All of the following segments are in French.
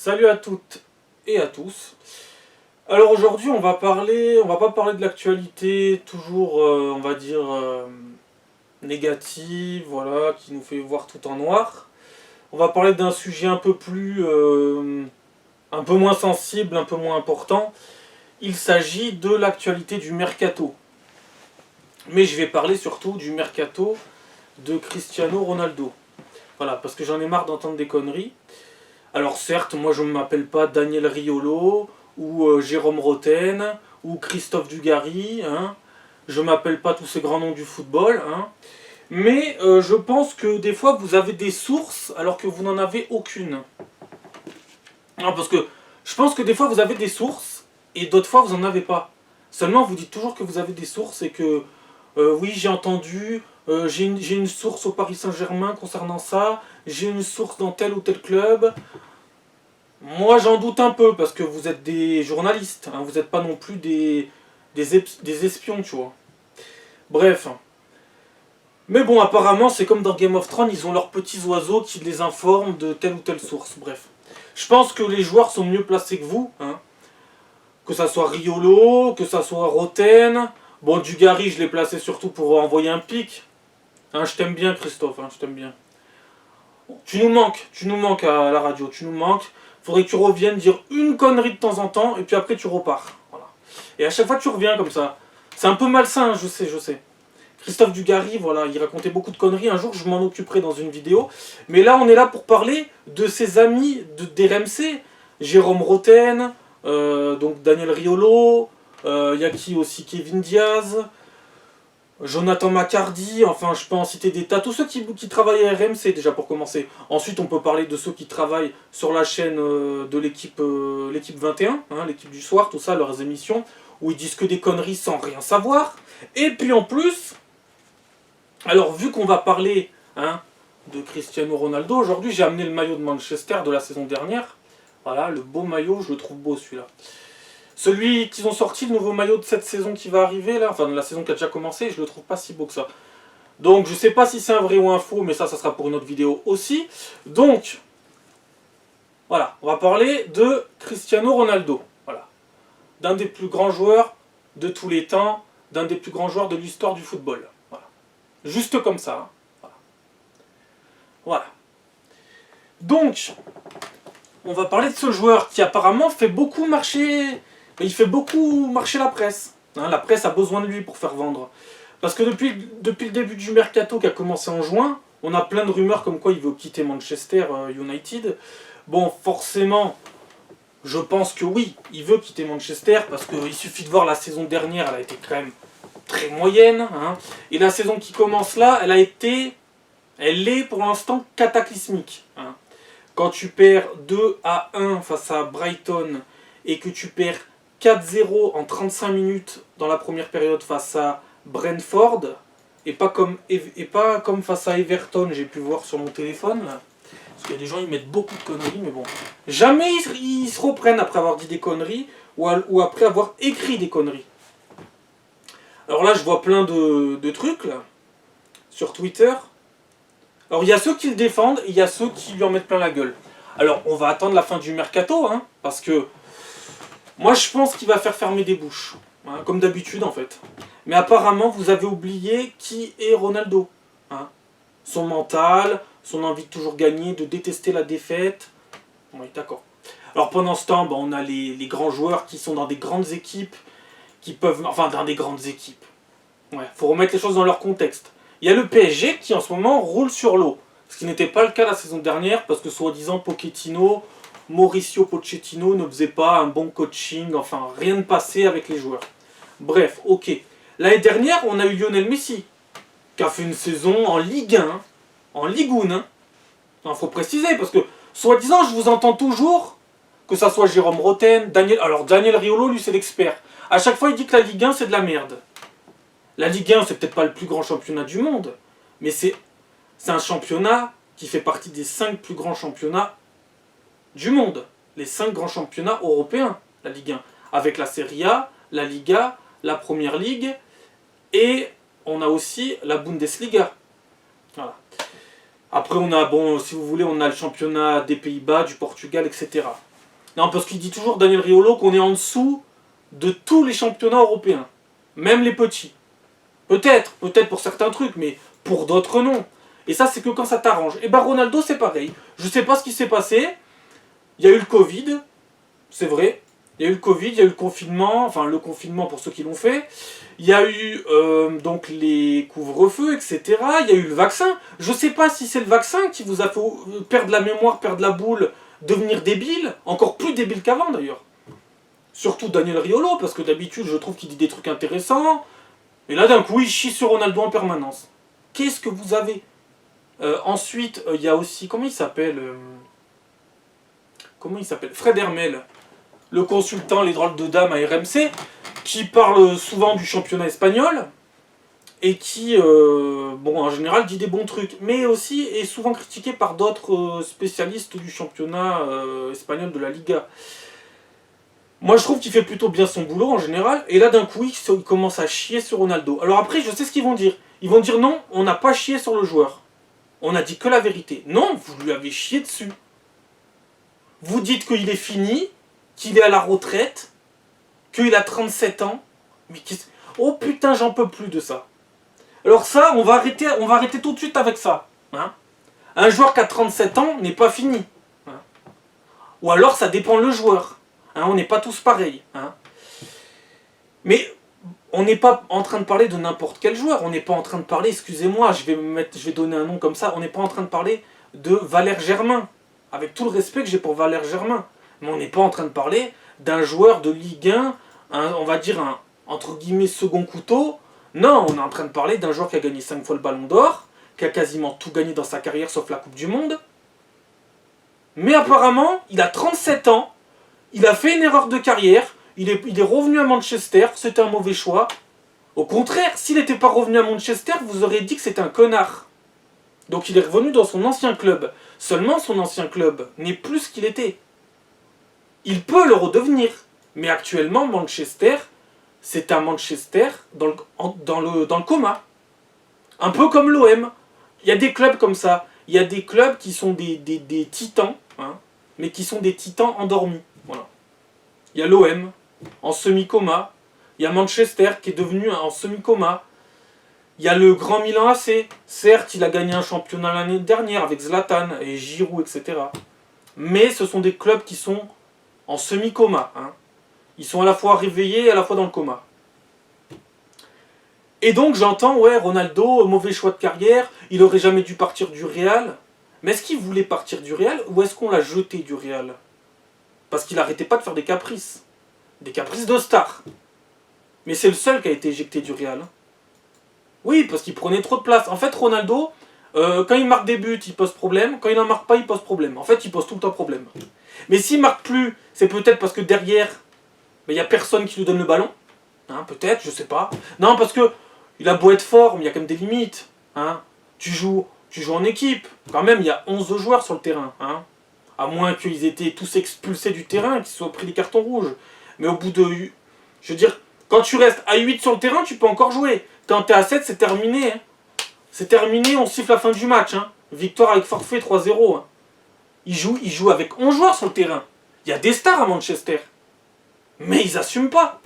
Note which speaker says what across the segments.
Speaker 1: Salut à toutes et à tous. Alors aujourd'hui on va pas parler de l'actualité toujours on va dire négative, voilà, qui nous fait voir tout en noir. On va parler d'un sujet un peu moins sensible, un peu moins important. Il s'agit de l'actualité du mercato. Mais je vais parler surtout du mercato de Cristiano Ronaldo. Voilà, parce que j'en ai marre d'entendre des conneries. Alors certes, moi je ne m'appelle pas Daniel Riolo, ou Jérôme Roten, ou Christophe Dugarry, hein. Je ne m'appelle pas tous ces grands noms du football, hein. Mais je pense que des fois vous avez des sources alors que vous n'en avez aucune. Non, parce que je pense que des fois vous avez des sources et d'autres fois vous n'en avez pas. Seulement vous dites toujours que vous avez des sources et que oui j'ai entendu, j'ai une source au Paris Saint-Germain concernant ça, j'ai une source dans tel ou tel club. Moi j'en doute un peu parce que vous êtes des journalistes, hein, vous n'êtes pas non plus des espions, tu vois. Bref. Mais bon, apparemment c'est comme dans Game of Thrones, ils ont leurs petits oiseaux qui les informent de telle ou telle source. Bref. Je pense que les joueurs sont mieux placés que vous, hein. Que ça soit Riolo, que ça soit Roten. Bon, Dugarry, je l'ai placé surtout pour envoyer un pic. Hein, je t'aime bien, Christophe, hein, je t'aime bien. Tu nous manques à la radio, tu nous manques. Faudrait que tu reviennes dire une connerie de temps en temps, et puis après tu repars. Voilà. Et à chaque fois tu reviens comme ça. C'est un peu malsain, hein, je sais, je sais. Christophe Dugarry, voilà, il racontait beaucoup de conneries. Un jour, je m'en occuperai dans une vidéo. Mais là, on est là pour parler de ses amis d'RMC. Jérôme Roten, donc Daniel Riolo, il y a qui aussi Kevin Diaz, Jonathan McCardy, enfin je peux en citer des tas. Tous ceux qui travaillent à RMC déjà pour commencer. Ensuite, on peut parler de ceux qui travaillent sur la chaîne de l'équipe 21, hein, l'équipe du soir, tout ça, leurs émissions, où ils disent que des conneries sans rien savoir. Et puis en plus... Alors, vu qu'on va parler hein, de Cristiano Ronaldo, aujourd'hui j'ai amené le maillot de Manchester de la saison dernière. Voilà, le beau maillot, je le trouve beau celui-là. Celui qu'ils ont sorti, le nouveau maillot de cette saison qui va arriver, là, enfin de la saison qui a déjà commencé, je le trouve pas si beau que ça. Donc je sais pas si c'est un vrai ou un faux, mais ça sera pour une autre vidéo aussi. Donc, voilà, on va parler de Cristiano Ronaldo. Voilà. D'un des plus grands joueurs de tous les temps, d'un des plus grands joueurs de l'histoire du football. Juste comme ça. Hein. Voilà. Donc, on va parler de ce joueur qui apparemment fait beaucoup marcher. Il fait beaucoup marcher la presse. Hein, la presse a besoin de lui pour faire vendre. Parce que depuis le début du mercato qui a commencé en juin, on a plein de rumeurs comme quoi il veut quitter Manchester United. Bon, forcément, je pense que oui, il veut quitter Manchester parce qu'il suffit de voir la saison dernière, elle a été quand même très moyenne, hein. Et la saison qui commence là, elle est pour l'instant cataclysmique, hein. Quand tu perds 2-1 face à Brighton et que tu perds 4-0 en 35 minutes dans la première période face à Brentford, et pas comme face à Everton, j'ai pu voir sur mon téléphone, là. Parce qu'il y a des gens, ils mettent beaucoup de conneries, mais bon. Jamais ils se reprennent après avoir dit des conneries ou après avoir écrit des conneries. Alors là, je vois plein de trucs, là, sur Twitter. Alors, il y a ceux qui le défendent et il y a ceux qui lui en mettent plein la gueule. Alors, on va attendre la fin du mercato, hein, parce que moi, je pense qu'il va faire fermer des bouches. Hein, comme d'habitude, en fait. Mais apparemment, vous avez oublié qui est Ronaldo. Hein. Son mental, son envie de toujours gagner, de détester la défaite. Oui, d'accord. Alors, pendant ce temps, on a les grands joueurs qui sont dans des grandes équipes, enfin dans des grandes équipes. Ouais, faut remettre les choses dans leur contexte. Il y a le PSG qui en ce moment roule sur l'eau. Ce qui n'était pas le cas la saison dernière parce que soi-disant Mauricio Pochettino ne faisait pas un bon coaching, enfin rien ne passait avec les joueurs. Bref, ok. L'année dernière, on a eu Lionel Messi qui a fait une saison en Ligue 1, en Ligue 1. Hein. Il faut préciser parce que soi-disant, je vous entends toujours que ça soit Jérôme Roten, Daniel Riolo, lui c'est l'expert. À chaque fois, il dit que la Ligue 1, c'est de la merde. La Ligue 1, c'est peut-être pas le plus grand championnat du monde, mais c'est un championnat qui fait partie des 5 plus grands championnats du monde. Les 5 grands championnats européens, la Ligue 1. Avec la Serie A, la Liga, la Première Ligue, et on a aussi la Bundesliga. Voilà. Après, on a, si vous voulez, on a le championnat des Pays-Bas, du Portugal, etc. Non, parce qu'il dit toujours, Daniel Riolo, qu'on est en dessous de tous les championnats européens. Même les petits. Peut-être pour certains trucs, mais pour d'autres non. Et ça, c'est que quand ça t'arrange. Et ben Ronaldo, c'est pareil. Je sais pas ce qui s'est passé. Il y a eu le Covid, c'est vrai. Il y a eu le Covid, il y a eu le confinement, enfin le confinement pour ceux qui l'ont fait. Il y a eu donc les couvre-feux, etc. Il y a eu le vaccin. Je sais pas si c'est le vaccin qui vous a fait perdre la mémoire, perdre la boule, devenir débile, encore plus débile qu'avant d'ailleurs. Surtout Daniel Riolo, parce que d'habitude je trouve qu'il dit des trucs intéressants. Et là d'un coup il chie sur Ronaldo en permanence. Qu'est-ce que vous avez Ensuite, il y a aussi, comment il s'appelle Fred Hermel, le consultant Les Drôles de Dames à RMC, qui parle souvent du championnat espagnol, et qui, en général, dit des bons trucs, mais aussi est souvent critiqué par d'autres spécialistes du championnat espagnol de la Liga. Moi, je trouve qu'il fait plutôt bien son boulot, en général, et là, d'un coup, il commence à chier sur Ronaldo. Alors après, je sais ce qu'ils vont dire. Ils vont dire non, on n'a pas chié sur le joueur. On a dit que la vérité. Non, vous lui avez chié dessus. Vous dites qu'il est fini, qu'il est à la retraite, qu'il a 37 ans. Mais oh putain, j'en peux plus de ça. Alors ça, on va arrêter tout de suite avec ça. Hein, un joueur qui a 37 ans n'est pas fini. Hein, ou alors ça dépend le joueur. Hein, on n'est pas tous pareils. Hein. Mais on n'est pas en train de parler de n'importe quel joueur. On n'est pas en train de parler, excusez-moi, je vais donner un nom comme ça. On n'est pas en train de parler de Valère Germain. Avec tout le respect que j'ai pour Valère Germain. Mais on n'est pas en train de parler d'un joueur de Ligue 1, on va dire un, entre guillemets, second couteau. Non, on est en train de parler d'un joueur qui a gagné 5 fois le Ballon d'Or, qui a quasiment tout gagné dans sa carrière sauf la Coupe du Monde. Mais apparemment, il a 37 ans, il a fait une erreur de carrière, il est revenu à Manchester, c'était un mauvais choix. Au contraire, s'il n'était pas revenu à Manchester, vous auriez dit que c'était un connard. Donc il est revenu dans son ancien club. Seulement son ancien club n'est plus ce qu'il était. Il peut le redevenir. Mais actuellement, Manchester, c'est un Manchester dans le coma. Un peu comme l'OM. Il y a des clubs comme ça. Il y a des clubs qui sont des titans, hein, mais qui sont des titans endormis. Voilà. Il y a l'OM en semi-coma. Il y a Manchester qui est devenu en semi-coma. Il y a le Grand Milan AC. Certes, il a gagné un championnat l'année dernière avec Zlatan et Giroud, etc. Mais ce sont des clubs qui sont en semi-coma. Hein. Ils sont à la fois réveillés et à la fois dans le coma. Et donc j'entends, ouais, Ronaldo, mauvais choix de carrière, il aurait jamais dû partir du Real. Mais est-ce qu'il voulait partir du Real ou est-ce qu'on l'a jeté du Real? Parce qu'il n'arrêtait pas de faire des caprices. Des caprices de star. Mais c'est le seul qui a été éjecté du Real. Oui, parce qu'il prenait trop de place. En fait, Ronaldo, quand il marque des buts, il pose problème. Quand il n'en marque pas, il pose problème. En fait, il pose tout le temps problème. Mais s'il marque plus, c'est peut-être parce que derrière, il n'y a personne qui lui donne le ballon. Hein, peut-être, je sais pas. Non, parce que il a beau être fort, mais il y a quand même des limites. Hein. Tu joues en équipe. Quand même, il y a 11 joueurs sur le terrain. Hein. À moins qu'ils étaient tous expulsés du terrain, qu'ils soient pris des cartons rouges. Mais au bout de... Je veux dire, quand tu restes à 8 sur le terrain, tu peux encore jouer. Quand tu es à 7, c'est terminé. Hein. C'est terminé, on siffle la fin du match. Hein. Victoire avec forfait 3-0. Hein. Il joue avec 11 joueurs sur le terrain. Il y a des stars à Manchester. Mais ils n'assument pas.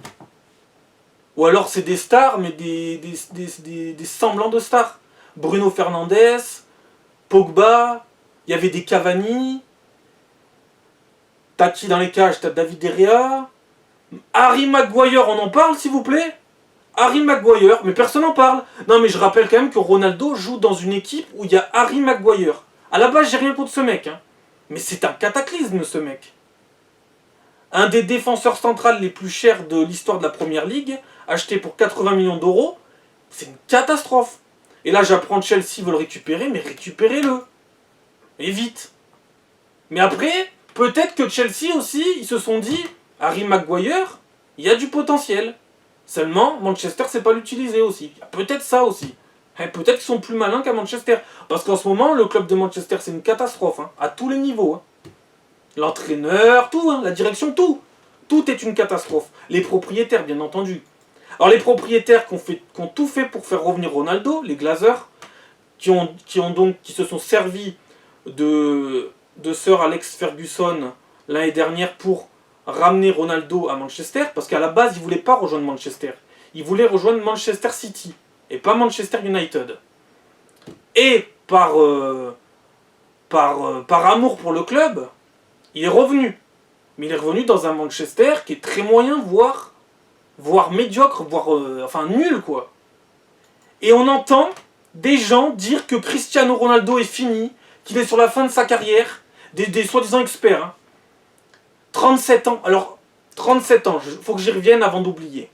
Speaker 1: Ou alors c'est des stars, mais des semblants de stars. Bruno Fernandes, Pogba, il y avait des Cavani. T'as qui dans les cages? T'as David De Gea. Harry Maguire, on en parle s'il vous plaît? Harry Maguire, mais personne n'en parle. Non mais je rappelle quand même que Ronaldo joue dans une équipe où il y a Harry Maguire. À la base j'ai rien contre ce mec. Hein. Mais c'est un cataclysme ce mec. Un des défenseurs centrales les plus chers de l'histoire de la Première Ligue, acheté pour 80 millions d'euros, c'est une catastrophe. Et là j'apprends que Chelsea veut le récupérer, mais récupérez-le. Et vite. Mais après, peut-être que Chelsea aussi, ils se sont dit, Harry Maguire, il y a du potentiel. Seulement, Manchester ne sait pas l'utiliser aussi. Il y a peut-être ça aussi. Et peut-être qu'ils sont plus malins qu'à Manchester. Parce qu'en ce moment, le club de Manchester, c'est une catastrophe. Hein, à tous les niveaux. Hein. L'entraîneur, tout, hein, la direction, tout. Tout est une catastrophe. Les propriétaires, bien entendu. Alors les propriétaires qui ont tout fait pour faire revenir Ronaldo, les Glazers, qui se sont servis de Sir Alex Ferguson l'année dernière pour ramener Ronaldo à Manchester, parce qu'à la base, il voulait pas rejoindre Manchester. Il voulait rejoindre Manchester City, et pas Manchester United. Et par amour pour le club, il est revenu. Mais il est revenu dans un Manchester qui est très moyen, voire médiocre, voire enfin nul, quoi. Et on entend des gens dire que Cristiano Ronaldo est fini, qu'il est sur la fin de sa carrière, des soi-disant experts. Hein. 37 ans, alors 37 ans, faut que j'y revienne avant d'oublier.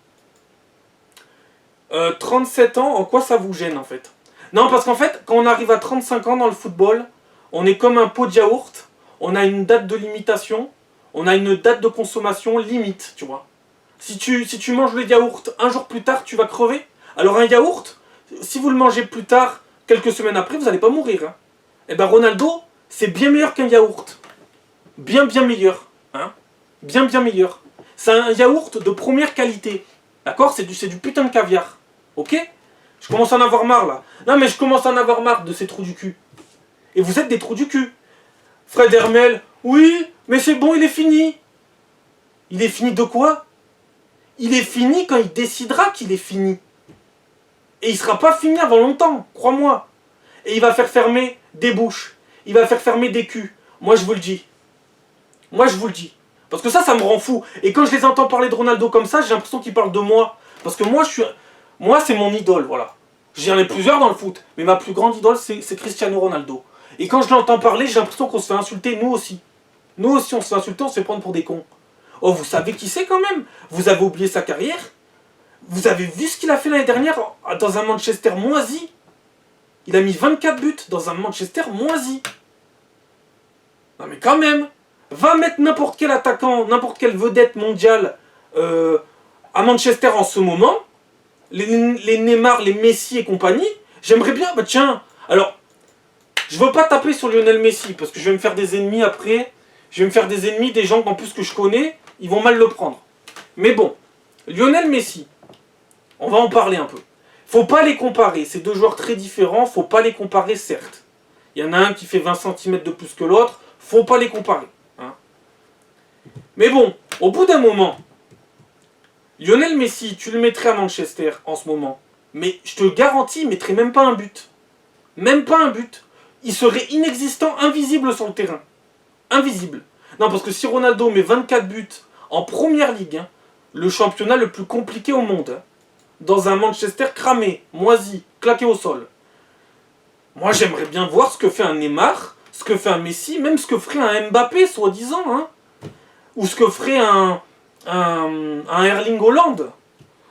Speaker 1: 37 ans, en quoi ça vous gêne en fait? Non, parce qu'en fait, quand on arrive à 35 ans dans le football, on est comme un pot de yaourt, on a une date de limitation, on a une date de consommation limite, tu vois. Si tu manges le yaourt un jour plus tard, tu vas crever. Alors un yaourt, si vous le mangez plus tard, quelques semaines après, vous n'allez pas mourir. Hein. Et ben Ronaldo, c'est bien meilleur qu'un yaourt. Bien meilleur. Hein. Bien meilleur. C'est un yaourt de première qualité. D'accord, c'est du putain de caviar. Ok? Je commence à en avoir marre là. Non mais je commence à en avoir marre de ces trous du cul. Et vous êtes des trous du cul. Fred Hermel, oui, mais c'est bon, il est fini. Il est fini de quoi? Il est fini quand il décidera qu'il est fini. Et il sera pas fini avant longtemps, crois-moi. Et il va faire fermer des bouches. Il va faire fermer des culs. Moi je vous le dis. Moi je vous le dis. Parce que ça me rend fou. Et quand je les entends parler de Ronaldo comme ça, j'ai l'impression qu'ils parlent de moi. Parce que moi c'est mon idole, voilà. J'en ai plusieurs dans le foot. Mais ma plus grande idole, c'est Cristiano Ronaldo. Et quand je l'entends parler, j'ai l'impression qu'on se fait insulter, nous aussi. Nous aussi, on se fait insulter, on se fait prendre pour des cons. Oh, vous savez qui c'est quand même? Vous avez oublié sa carrière? Vous avez vu ce qu'il a fait l'année dernière dans un Manchester moisi? Il a mis 24 buts dans un Manchester moisi. Non mais quand même, va mettre n'importe quel attaquant, n'importe quelle vedette mondiale à Manchester en ce moment, les Neymar, les Messi et compagnie, j'aimerais bien, bah tiens, alors, je veux pas taper sur Lionel Messi, parce que je vais me faire des ennemis après, je vais me faire des ennemis, des gens en plus que je connais, ils vont mal le prendre. Mais bon, Lionel Messi, on va en parler un peu. Faut pas les comparer, c'est deux joueurs très différents, faut pas les comparer certes. Il y en a un qui fait 20 cm de plus que l'autre, faut pas les comparer. Hein. Mais bon, au bout d'un moment, Lionel Messi, tu le mettrais à Manchester en ce moment, mais je te garantis, il mettrait même pas un but. Même pas un but. Il serait inexistant, invisible sur le terrain. Invisible. Non, parce que si Ronaldo met 24 buts en première ligue, hein, le championnat le plus compliqué au monde, hein, dans un Manchester cramé, moisi, claqué au sol. Moi, j'aimerais bien voir ce que fait un Neymar, ce que fait un Messi, même ce que ferait un Mbappé, soi-disant, hein, ou ce que ferait un Erling Haaland.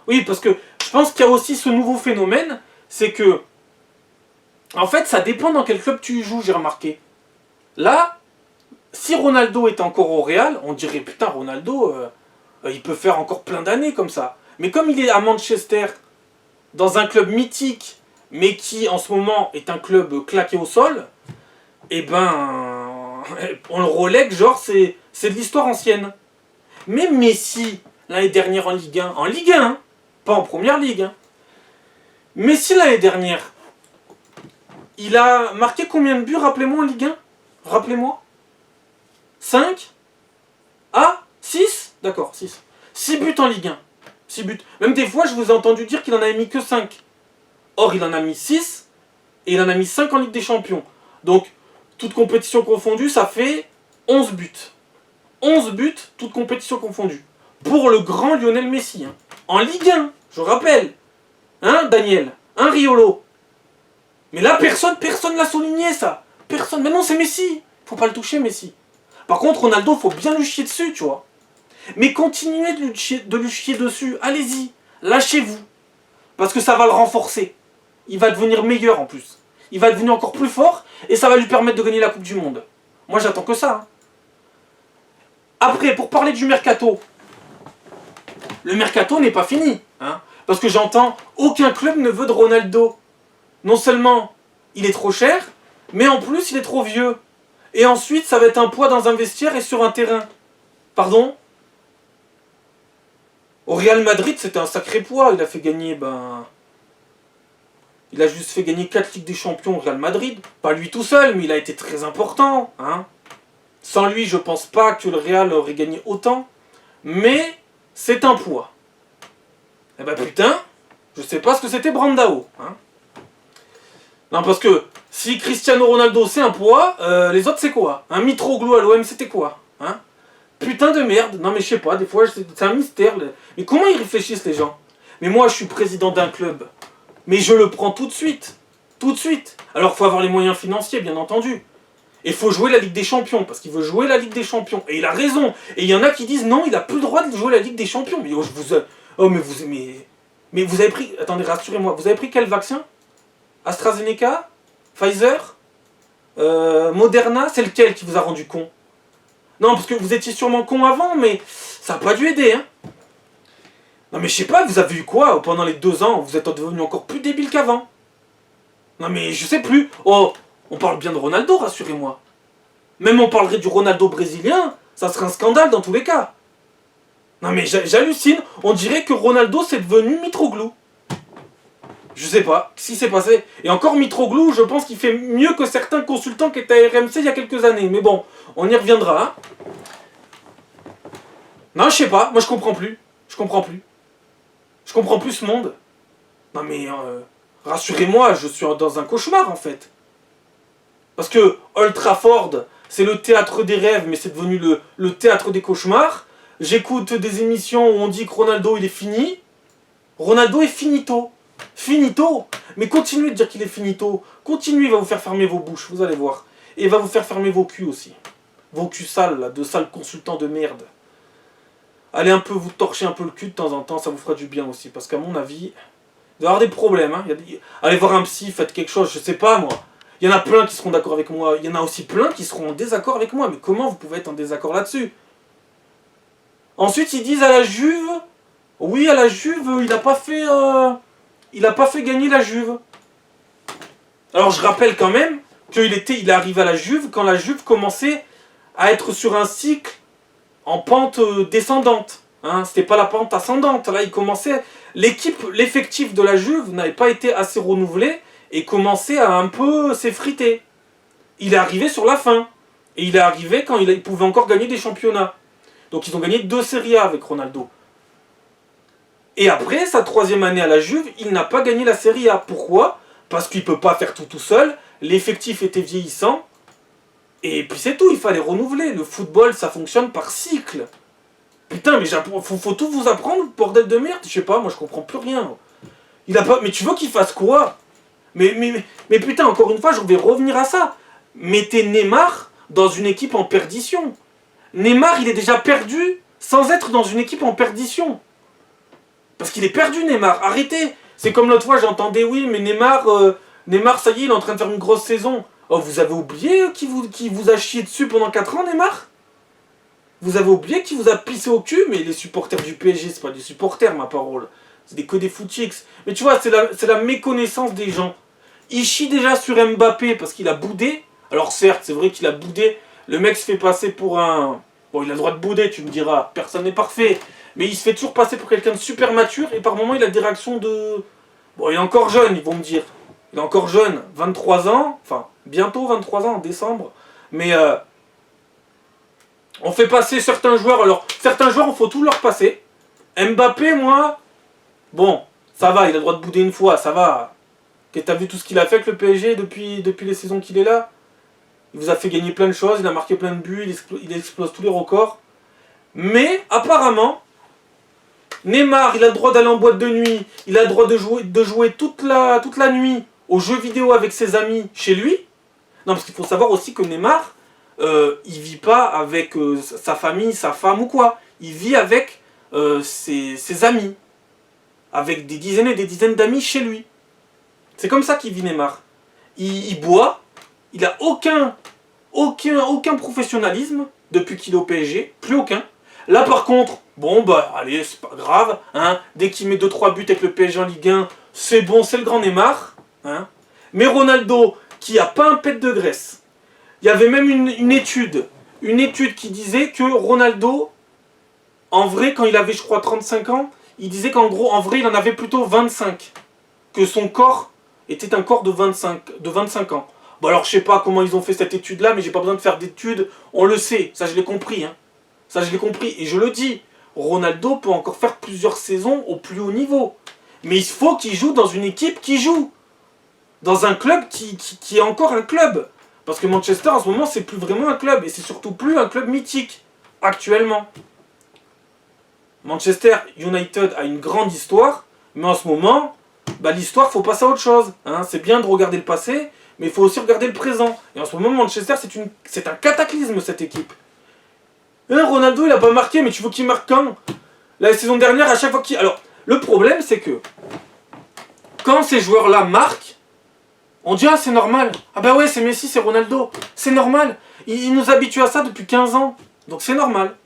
Speaker 1: Oui, parce que je pense qu'il y a aussi ce nouveau phénomène, c'est que, en fait, ça dépend dans quel club tu joues, j'ai remarqué. Là, si Ronaldo est encore au Real, on dirait, putain, Ronaldo, il peut faire encore plein d'années comme ça. Mais comme il est à Manchester, dans un club mythique, mais qui en ce moment est un club claqué au sol, eh ben, on le relègue, genre, c'est de l'histoire ancienne. Mais Messi, l'année dernière en Ligue 1, hein, pas en Première Ligue, hein. Messi, l'année dernière, il a marqué combien de buts, rappelez-moi, en Ligue 1? Rappelez-moi. 5? Ah 6? D'accord, 6. 6 buts en Ligue 1. 6 buts. Même des fois, je vous ai entendu dire qu'il en avait mis que 5. Or, il en a mis 6 et il en a mis 5 en Ligue des Champions. Donc, toute compétition confondue, ça fait 11 buts. 11 buts, toute compétition confondue. Pour le grand Lionel Messi. Hein. En Ligue 1, je rappelle. Hein, Daniel? Hein, Riolo? Mais là, personne l'a souligné, ça. Personne. Mais non, c'est Messi. Faut pas le toucher, Messi. Par contre, Ronaldo, faut bien lui chier dessus, tu vois. Mais continuez de lui chier dessus. Allez-y. Lâchez-vous. Parce que ça va le renforcer. Il va devenir meilleur en plus. Il va devenir encore plus fort et ça va lui permettre de gagner la Coupe du Monde. Moi, j'attends que ça. Hein. Après, pour parler du mercato. Le mercato n'est pas fini. Hein, parce que j'entends, aucun club ne veut de Ronaldo. Non seulement il est trop cher, mais en plus il est trop vieux. Et ensuite, ça va être un poids dans un vestiaire et sur un terrain. Pardon? Au Real Madrid, c'était un sacré poids. Il a fait gagner, il a juste fait gagner 4 Ligues des Champions au Real Madrid. Pas lui tout seul, mais il a été très important. Hein. Sans lui, je pense pas que le Real aurait gagné autant. Mais c'est un poids. Eh ben putain, je sais pas ce que c'était Brandao. Hein. Non, parce que si Cristiano Ronaldo c'est un poids, les autres c'est quoi? Un Mitroglou à l'OM c'était quoi? Hein? Putain de merde. Non mais je sais pas, des fois c'est un mystère. Mais comment ils réfléchissent les gens? Mais moi je suis président d'un club. Mais je le prends tout de suite. Tout de suite. Alors faut avoir les moyens financiers bien entendu. Et il faut jouer la Ligue des Champions, parce qu'il veut jouer la Ligue des Champions. Et il a raison. Et il y en a qui disent non, il a plus le droit de jouer la Ligue des Champions. Mais oh, mais vous avez pris... Attendez, rassurez-moi. Vous avez pris quel vaccin? AstraZeneca? Pfizer? Moderna? C'est lequel qui vous a rendu con? Non, parce que vous étiez sûrement con avant, mais ça n'a pas dû aider, hein. Non mais je sais pas, vous avez eu quoi pendant les 2 ans? Vous êtes devenu encore plus débile qu'avant. Non mais je sais plus. Oh, on parle bien de Ronaldo, rassurez-moi. Même on parlerait du Ronaldo brésilien, ça serait un scandale dans tous les cas. Non mais j'hallucine, on dirait que Ronaldo c'est devenu Mitroglou. Je sais pas ce qui s'est passé. Et encore Mitroglou, je pense qu'il fait mieux que certains consultants qui étaient à RMC il y a quelques années. Mais bon, on y reviendra. Hein. Non, je sais pas, moi je comprends plus. Je comprends plus. Je comprends plus ce monde. Non mais, rassurez-moi, je suis dans un cauchemar en fait. Parce que Old Trafford, c'est le théâtre des rêves, mais c'est devenu le théâtre des cauchemars. J'écoute des émissions où on dit que Ronaldo il est fini. Ronaldo est finito. Finito. Mais continuez de dire qu'il est finito. Continuez, il va vous faire fermer vos bouches, vous allez voir. Et il va vous faire fermer vos culs aussi. Vos culs sales, là, de sales consultants de merde. Allez un peu vous torcher un peu le cul de temps en temps, ça vous fera du bien aussi. Parce qu'à mon avis, il va y avoir des problèmes. Hein. Allez voir un psy, faites quelque chose, je sais pas moi. Il y en a plein qui seront d'accord avec moi. Il y en a aussi plein qui seront en désaccord avec moi. Mais comment vous pouvez être en désaccord là-dessus? Ensuite, ils disent à la Juve... Oui, à la Juve, il n'a pas fait gagner la Juve. Alors, je rappelle quand même qu'il est arrivé à la Juve quand la Juve commençait à être sur un cycle en pente descendante. Hein, c'était pas la pente ascendante. Là, il commençait... L'effectif de la Juve n'avait pas été assez renouvelé et commençait à un peu s'effriter. Il est arrivé sur la fin. Et il est arrivé quand il pouvait encore gagner des championnats. Donc ils ont gagné 2 Serie A avec Ronaldo. Et après, sa 3e année à la Juve, il n'a pas gagné la Serie A. Pourquoi? Parce qu'il ne peut pas faire tout seul. L'effectif était vieillissant. Et puis c'est tout, il fallait renouveler. Le football, ça fonctionne par cycle. Putain, mais faut tout vous apprendre, bordel de merde. Je sais pas, moi je comprends plus rien. Il a pas... Mais tu veux qu'il fasse quoi? Mais putain, encore une fois, je vais revenir à ça. Mettez Neymar dans une équipe en perdition. Neymar, il est déjà perdu sans être dans une équipe en perdition. Parce qu'il est perdu, Neymar. Arrêtez. C'est comme l'autre fois, j'entendais, oui, mais Neymar, ça y est, il est en train de faire une grosse saison. Oh, vous avez oublié qui vous a chié dessus pendant 4 ans, Neymar? Vous avez oublié qui vous a pissé au cul? Mais les supporters du PSG, c'est pas des supporters, ma parole. C'est que des footix. Mais tu vois, c'est la méconnaissance des gens. Il chie déjà sur Mbappé parce qu'il a boudé. Alors certes, c'est vrai qu'il a boudé. Le mec se fait passer pour un... Bon, il a le droit de bouder, tu me diras. Personne n'est parfait. Mais il se fait toujours passer pour quelqu'un de super mature. Et par moments, il a des réactions de... Bon, il est encore jeune, ils vont me dire. Il est encore jeune. 23 ans. Enfin, bientôt 23 ans, en décembre. Mais... on fait passer certains joueurs. Alors, certains joueurs, il faut tout leur passer. Mbappé, moi... Bon, ça va, il a le droit de bouder une fois, ça va. T'as vu tout ce qu'il a fait avec le PSG depuis les saisons qu'il est là? Il vous a fait gagner plein de choses, il a marqué plein de buts, il explose tous les records. Mais, apparemment, Neymar, il a le droit d'aller en boîte de nuit, il a le droit de jouer toute la nuit aux jeux vidéo avec ses amis chez lui. Non, parce qu'il faut savoir aussi que Neymar, il vit pas avec sa famille, sa femme ou quoi. Il vit avec ses amis. Avec des dizaines et des dizaines d'amis chez lui. C'est comme ça qu'il vit Neymar. Il boit, il a aucun professionnalisme depuis qu'il est au PSG, plus aucun. Là par contre, bon bah allez, c'est pas grave, hein, dès qu'il met 2-3 buts avec le PSG en Ligue 1, c'est bon, c'est le grand Neymar. Hein. Mais Ronaldo, qui a pas un pet de graisse, il y avait même une étude qui disait que Ronaldo, en vrai, quand il avait je crois 35 ans, il disait qu'en gros, en vrai, il en avait plutôt 25. Que son corps était un corps de 25 ans. Bon alors je sais pas comment ils ont fait cette étude-là, mais j'ai pas besoin de faire d'études, on le sait, ça je l'ai compris. Hein. Ça je l'ai compris, et je le dis, Ronaldo peut encore faire plusieurs saisons au plus haut niveau. Mais il faut qu'il joue dans une équipe qui joue. Dans un club qui est encore un club. Parce que Manchester en ce moment c'est plus vraiment un club, et c'est surtout plus un club mythique, actuellement. Manchester United a une grande histoire, mais en ce moment, l'histoire, faut passer à autre chose. Hein. C'est bien de regarder le passé, mais il faut aussi regarder le présent. Et en ce moment, Manchester, c'est un cataclysme, cette équipe. Ronaldo, il a pas marqué, mais tu veux qu'il marque quand? La saison dernière, à chaque fois qu'il... Alors, le problème, c'est que quand ces joueurs-là marquent, on dit, ah, c'est normal. Ah bah ouais, c'est Messi, c'est Ronaldo. C'est normal. Ils nous habituent à ça depuis 15 ans. Donc c'est normal.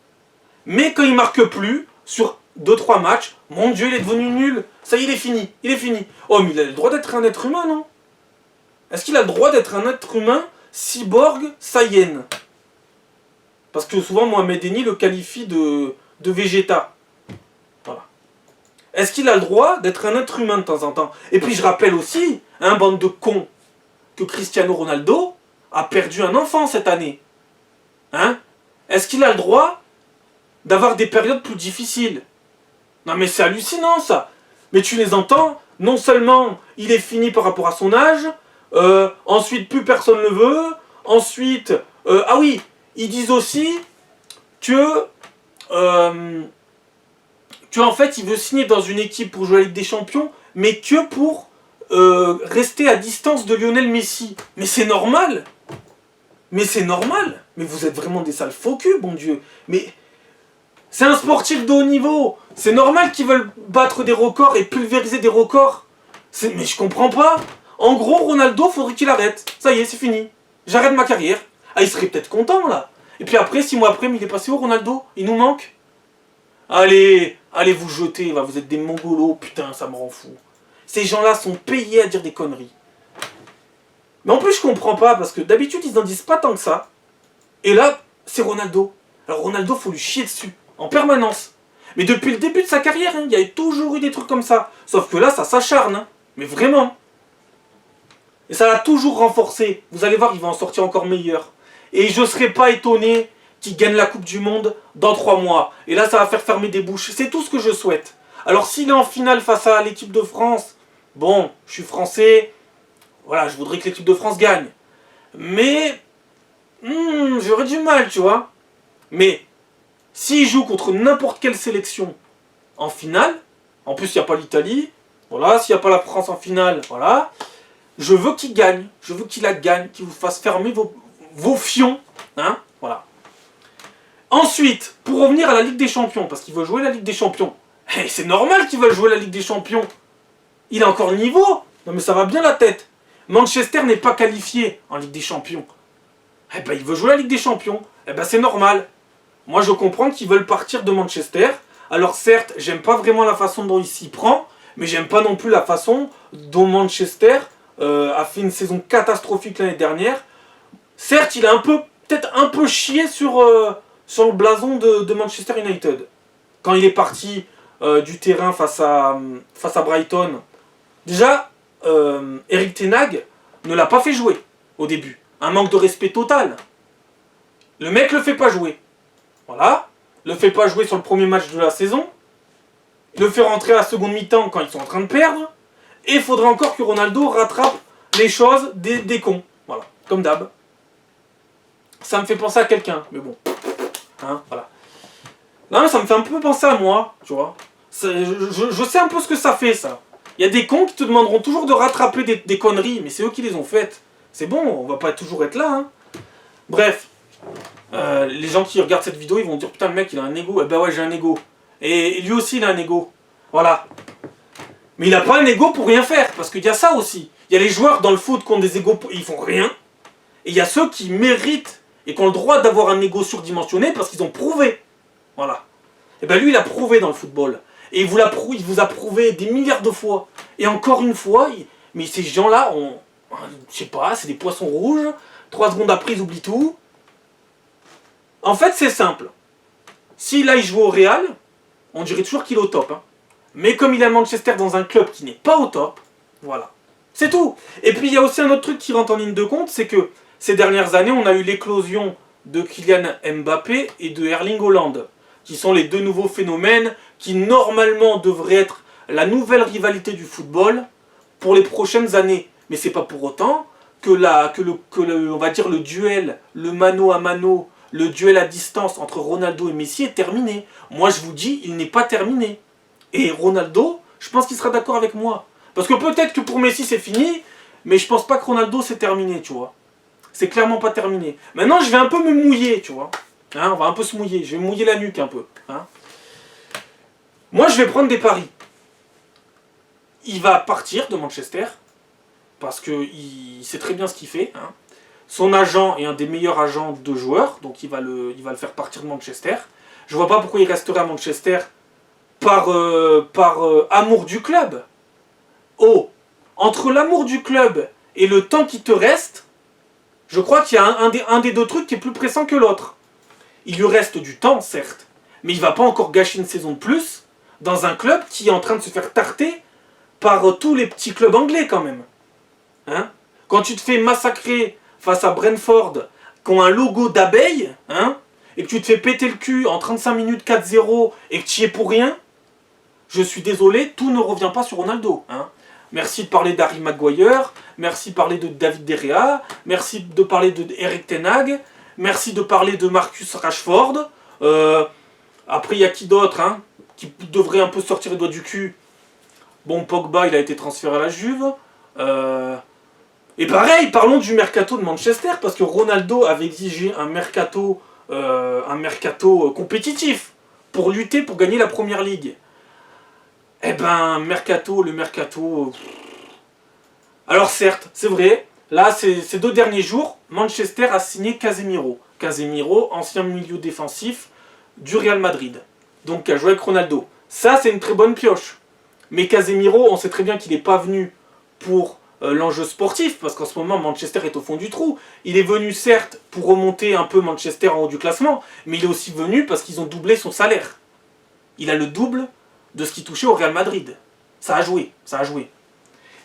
Speaker 1: Mais quand il marque plus, sur 2-3 matchs, mon Dieu, il est devenu nul. Ça y est, il est fini. Il est fini. Oh, mais il a le droit d'être un être humain, non? Est-ce qu'il a le droit d'être un être humain cyborg Saiyan? Parce que souvent, Mohamed Eni le qualifie de végéta. Voilà. Est-ce qu'il a le droit d'être un être humain de temps en temps? Et puis je rappelle aussi, bande de cons, que Cristiano Ronaldo a perdu un enfant cette année. Hein? Est-ce qu'il a le droit d'avoir des périodes plus difficiles? Non mais c'est hallucinant ça. Mais tu les entends, non seulement il est fini par rapport à son âge, ensuite plus personne ne le veut, ensuite... ah oui, ils disent aussi que en fait il veut signer dans une équipe pour jouer à la Ligue des Champions, mais que pour rester à distance de Lionel Messi. Mais c'est normal. Mais c'est normal. Mais vous êtes vraiment des sales faux culs, bon Dieu. Mais c'est un sportif de haut niveau. C'est normal qu'ils veulent battre des records et pulvériser des records. Mais je comprends pas. En gros, Ronaldo, faudrait qu'il arrête. Ça y est, c'est fini. J'arrête ma carrière. Ah, il serait peut-être content, là. Et puis après, 6 mois après, mais il est passé où, Ronaldo? Il nous manque. Allez, allez vous jeter, va. Vous êtes des mongolos. Putain, ça me rend fou. Ces gens-là sont payés à dire des conneries. Mais en plus, je comprends pas, parce que d'habitude, ils n'en disent pas tant que ça. Et là, c'est Ronaldo. Alors Ronaldo, faut lui chier dessus. En permanence. Mais depuis le début de sa carrière, il y a toujours eu des trucs comme ça. Sauf que là, ça s'acharne. Mais vraiment. Et ça l'a toujours renforcé. Vous allez voir, il va en sortir encore meilleur. Et je ne serais pas étonné qu'il gagne la Coupe du Monde dans 3 mois. Et là, ça va faire fermer des bouches. C'est tout ce que je souhaite. Alors s'il est en finale face à l'équipe de France, bon, je suis français, voilà, je voudrais que l'équipe de France gagne. Mais, j'aurais du mal, tu vois. Mais, s'il joue contre n'importe quelle sélection en finale, en plus il n'y a pas l'Italie, voilà, s'il n'y a pas la France en finale, voilà, je veux qu'il gagne, je veux qu'il la gagne, qu'il vous fasse fermer vos fions, hein, voilà. Ensuite, pour revenir à la Ligue des Champions, parce qu'il veut jouer la Ligue des Champions, hey, c'est normal qu'il veuille jouer la Ligue des Champions, il a encore le niveau, non mais ça va bien la tête. Manchester n'est pas qualifié en Ligue des Champions, eh ben il veut jouer la Ligue des Champions, eh ben c'est normal. Moi je comprends qu'ils veulent partir de Manchester, alors certes, j'aime pas vraiment la façon dont il s'y prend, mais j'aime pas non plus la façon dont Manchester a fait une saison catastrophique l'année dernière. Certes, il a peut-être un peu chié sur le blason de Manchester United. Quand il est parti du terrain face à Brighton. Déjà, Eric Ten Hag ne l'a pas fait jouer au début. Un manque de respect total. Le mec le fait pas jouer. Voilà. Le fait pas jouer sur le premier match de la saison. Le fait rentrer à la seconde mi-temps quand ils sont en train de perdre. Et il faudrait encore que Ronaldo rattrape les choses des cons. Voilà. Comme d'hab. Ça me fait penser à quelqu'un. Mais bon. Hein, voilà. Non, mais ça me fait un peu penser à moi. Tu vois. Je sais un peu ce que ça fait, ça. Il y a des cons qui te demanderont toujours de rattraper des conneries. Mais c'est eux qui les ont faites. C'est bon, on va pas toujours être là. Hein. Bref. Les gens qui regardent cette vidéo, ils vont dire putain, le mec il a un ego. Eh ben ouais, j'ai un ego. Et lui aussi il a un ego. Voilà. Mais il a pas un ego pour rien faire. Parce qu'il y a ça aussi. Il y a les joueurs dans le foot qui ont des égos, ils font rien. Et il y a ceux qui méritent et qui ont le droit d'avoir un ego surdimensionné parce qu'ils ont prouvé. Voilà. Et ben lui il a prouvé dans le football. Et il vous a prouvé des milliards de fois. Et encore une fois, mais ces gens-là, je sais pas, c'est des poissons rouges. 3 secondes après ils oublient tout. En fait, c'est simple. Si là, il joue au Real, on dirait toujours qu'il est au top. Hein. Mais comme il est à Manchester dans un club qui n'est pas au top, voilà. C'est tout. Et puis il y a aussi un autre truc qui rentre en ligne de compte, c'est que ces dernières années, on a eu l'éclosion de Kylian Mbappé et de Erling Haaland, qui sont les deux nouveaux phénomènes qui normalement devraient être la nouvelle rivalité du football pour les prochaines années. Mais c'est pas pour autant que on va dire le duel, le mano à mano, le duel à distance entre Ronaldo et Messi est terminé. Moi je vous dis, il n'est pas terminé. Et Ronaldo, je pense qu'il sera d'accord avec moi. Parce que peut-être que pour Messi c'est fini, mais je pense pas que Ronaldo c'est terminé, tu vois. C'est clairement pas terminé. Maintenant je vais un peu me mouiller, tu vois. Hein, on va un peu se mouiller, je vais mouiller la nuque un peu. Hein. Moi je vais prendre des paris. Il va partir de Manchester, parce qu'il sait très bien ce qu'il fait. Hein. Son agent est un des meilleurs agents de joueurs, donc il va le faire partir de Manchester. Je vois pas pourquoi il resterait à Manchester par amour du club. Oh, entre l'amour du club et le temps qui te reste, je crois qu'il y a un des deux trucs qui est plus pressant que l'autre. Il lui reste du temps, certes, mais il va pas encore gâcher une saison de plus dans un club qui est en train de se faire tarter par tous les petits clubs anglais quand même. Hein? Quand tu te fais massacrer face à Brentford, qui ont un logo d'abeille, hein, et que tu te fais péter le cul en 35 minutes 4-0 et que tu y es pour rien, je suis désolé, tout ne revient pas sur Ronaldo. Hein. Merci de parler d'Harry Maguire, merci de parler de David De Gea, merci de parler de Erik Ten Hag, merci de parler de Marcus Rashford. Après, il y a qui d'autre hein, qui devrait un peu sortir les doigts du cul. Bon, Pogba, il a été transféré à la Juve. Et pareil, parlons du mercato de Manchester, parce que Ronaldo avait exigé un mercato compétitif pour lutter pour gagner la Première Ligue. Eh ben, le mercato... Alors certes, c'est vrai, là, ces 2 derniers jours, Manchester a signé Casemiro. Casemiro, ancien milieu défensif du Real Madrid. Donc, qui a joué avec Ronaldo. Ça, c'est une très bonne pioche. Mais Casemiro, on sait très bien qu'il n'est pas venu pour l'enjeu sportif, parce qu'en ce moment, Manchester est au fond du trou. Il est venu, certes, pour remonter un peu Manchester en haut du classement, mais il est aussi venu parce qu'ils ont doublé son salaire. Il a le double de ce qu'il touchait au Real Madrid. Ça a joué.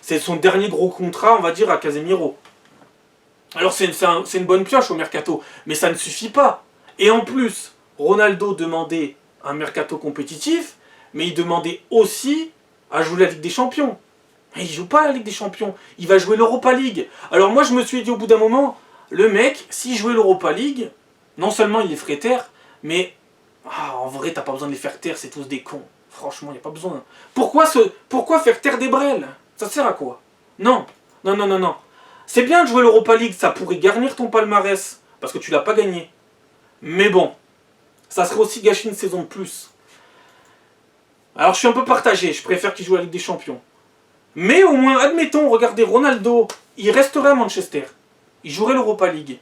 Speaker 1: C'est son dernier gros contrat, on va dire, à Casemiro. Alors c'est une bonne pioche au mercato, mais ça ne suffit pas. Et en plus, Ronaldo demandait un mercato compétitif, mais il demandait aussi à jouer la Ligue des Champions. Et il joue pas la Ligue des Champions, il va jouer l'Europa League. Alors moi je me suis dit au bout d'un moment, le mec, s'il jouait l'Europa League, non seulement il les ferait taire, mais en vrai t'as pas besoin de les faire taire, c'est tous des cons. Franchement, il n'y a pas besoin. Pourquoi faire taire des brels? Ça sert à quoi? Non. C'est bien de jouer l'Europa League, ça pourrait garnir ton palmarès, parce que tu l'as pas gagné. Mais bon, ça serait aussi gâcher une saison de plus. Alors je suis un peu partagé, je préfère qu'il joue à la Ligue des Champions. Mais au moins, admettons, regardez, Ronaldo, il resterait à Manchester. Il jouerait l'Europa League.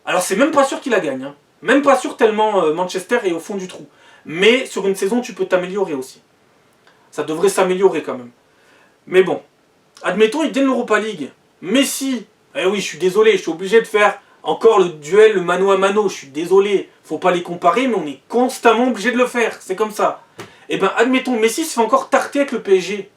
Speaker 1: Alors c'est même pas sûr qu'il la gagne. Hein. Même pas sûr tellement Manchester est au fond du trou. Mais sur une saison, tu peux t'améliorer aussi. Ça devrait s'améliorer quand même. Mais bon, admettons, il gagne l'Europa League. Messi, oui, je suis désolé, je suis obligé de faire encore le duel, le mano à mano. Je suis désolé, faut pas les comparer, mais on est constamment obligé de le faire. C'est comme ça. Et ben, admettons, Messi se fait encore tarter avec le PSG.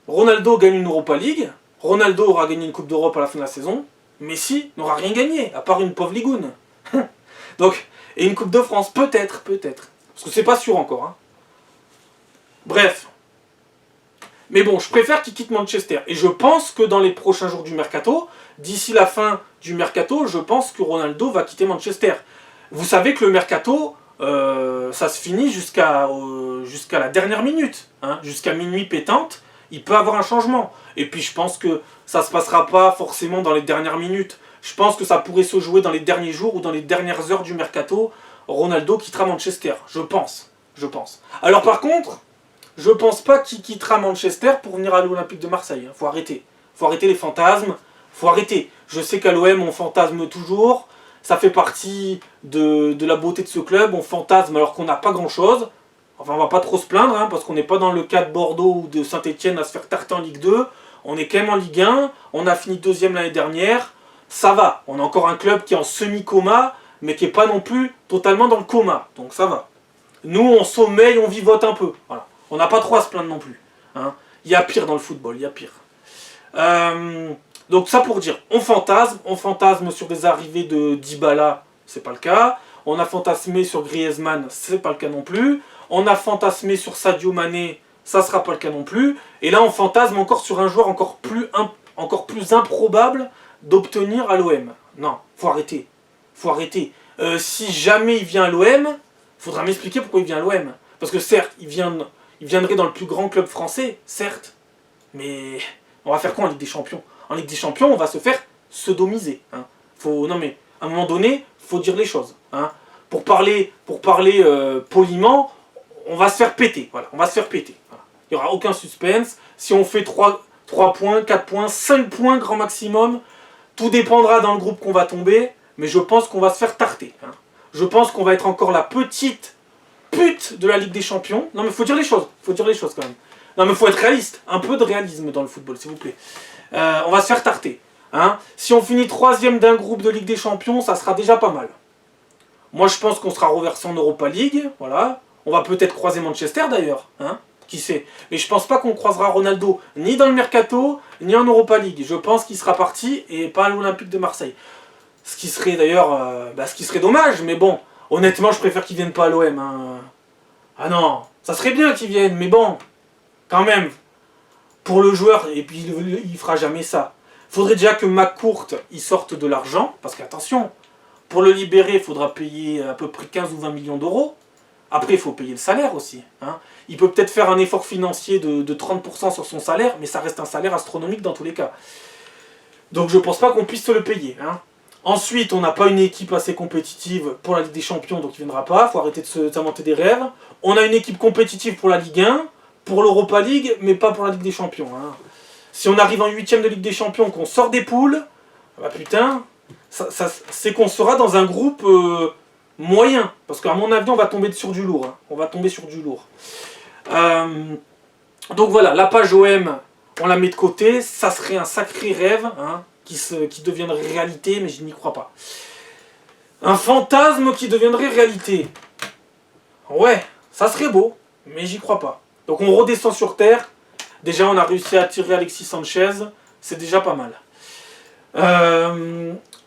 Speaker 1: Ronaldo gagne une Europa League. Ronaldo aura gagné une Coupe d'Europe à la fin de la saison. Messi n'aura rien gagné, à part une pauvre ligoune. Donc, et une Coupe de France, peut-être. Parce que c'est pas sûr encore. Hein. Bref. Mais bon, je préfère qu'il quitte Manchester. Et je pense que dans les prochains jours du mercato, d'ici la fin du mercato, je pense que Ronaldo va quitter Manchester. Vous savez que le mercato, ça se finit jusqu'à la dernière minute. Hein, jusqu'à minuit pétante, il peut avoir un changement. Et puis je pense que ça ne se passera pas forcément dans les dernières minutes. Je pense que ça pourrait se jouer dans les derniers jours ou dans les dernières heures du mercato. Ronaldo quittera Manchester, je pense. Alors par contre, je pense pas qu'il quittera Manchester pour venir à l'Olympique de Marseille. Faut arrêter les fantasmes, faut arrêter. Je sais qu'à l'OM on fantasme toujours, ça fait partie de la beauté de ce club, on fantasme alors qu'on n'a pas grand chose. Enfin on va pas trop se plaindre, hein, parce qu'on n'est pas dans le cas de Bordeaux ou de Saint-Etienne à se faire tarter en Ligue 2. On est quand même en Ligue 1, on a fini 2e l'année dernière, ça va. On a encore un club qui est en semi-coma, mais qui n'est pas non plus totalement dans le coma, donc ça va. Nous on sommeille, on vivote un peu, voilà. On n'a pas trop à se plaindre non plus. Hein. Il y a pire dans le football, il y a pire. Donc ça pour dire, on fantasme sur des arrivées de Dybala, c'est pas le cas. On a fantasmé sur Griezmann, c'est pas le cas non plus. On a fantasmé sur Sadio Mané, ça sera pas le cas non plus. Et là on fantasme encore sur un joueur encore plus improbable d'obtenir à l'OM. Non, faut arrêter. Faut arrêter. Si jamais il vient à l'OM, faudra m'expliquer pourquoi il vient à l'OM. Parce que certes, il viendrait dans le plus grand club français, certes. Mais on va faire quoi en Ligue des Champions? En Ligue des Champions, on va se faire sodomiser. Hein. Non mais, à un moment donné, faut dire les choses. Hein. Pour parler poliment, on va se faire péter. Voilà, on va se faire péter. Voilà. Il n'y aura aucun suspense. Si on fait 3 points, 4 points, 5 points grand maximum, tout dépendra dans le groupe qu'on va tomber. Mais je pense qu'on va se faire tarter. Hein. Je pense qu'on va être encore la petite pute de la Ligue des Champions. Non mais faut dire les choses. Faut dire les choses quand même. Non mais faut être réaliste. Un peu de réalisme dans le football, s'il vous plaît. On va se faire tarter. Hein. Si on finit 3e d'un groupe de Ligue des Champions, ça sera déjà pas mal. Moi je pense qu'on sera reversé en Europa League. Voilà. On va peut-être croiser Manchester d'ailleurs. Hein. Qui sait. Mais je pense pas qu'on croisera Ronaldo ni dans le Mercato, ni en Europa League. Je pense qu'il sera parti et pas à l'Olympique de Marseille. Ce qui serait d'ailleurs, ce qui serait dommage, mais bon, honnêtement, je préfère qu'il vienne pas à l'OM. Hein. Ah non, ça serait bien qu'il vienne, mais bon, quand même, pour le joueur, et puis il fera jamais ça. Faudrait déjà que McCourt, il sorte de l'argent, parce qu'attention, pour le libérer, il faudra payer à peu près 15 ou 20 millions d'euros. Après, il faut payer le salaire aussi. Hein. Il peut peut-être faire un effort financier de 30% sur son salaire, mais ça reste un salaire astronomique dans tous les cas. Donc je pense pas qu'on puisse se le payer. Hein. Ensuite, on n'a pas une équipe assez compétitive pour la Ligue des Champions, donc il ne viendra pas. Il faut arrêter de s'inventer des rêves. On a une équipe compétitive pour la Ligue 1, pour l'Europa League, mais pas pour la Ligue des Champions. Hein. Si on arrive en 8ème de Ligue des Champions, qu'on sort des poules, bah putain, c'est qu'on sera dans un groupe moyen. Parce qu'à mon avis, on va tomber sur du lourd. Hein. On va tomber sur du lourd. Donc voilà, la page OM, on la met de côté. Ça serait un sacré rêve, hein. Qui deviendrait réalité, mais je n'y crois pas. Un fantasme qui deviendrait réalité. Ouais, ça serait beau, mais j'y crois pas. Donc on redescend sur Terre. Déjà, on a réussi à attirer Alexis Sanchez. C'est déjà pas mal.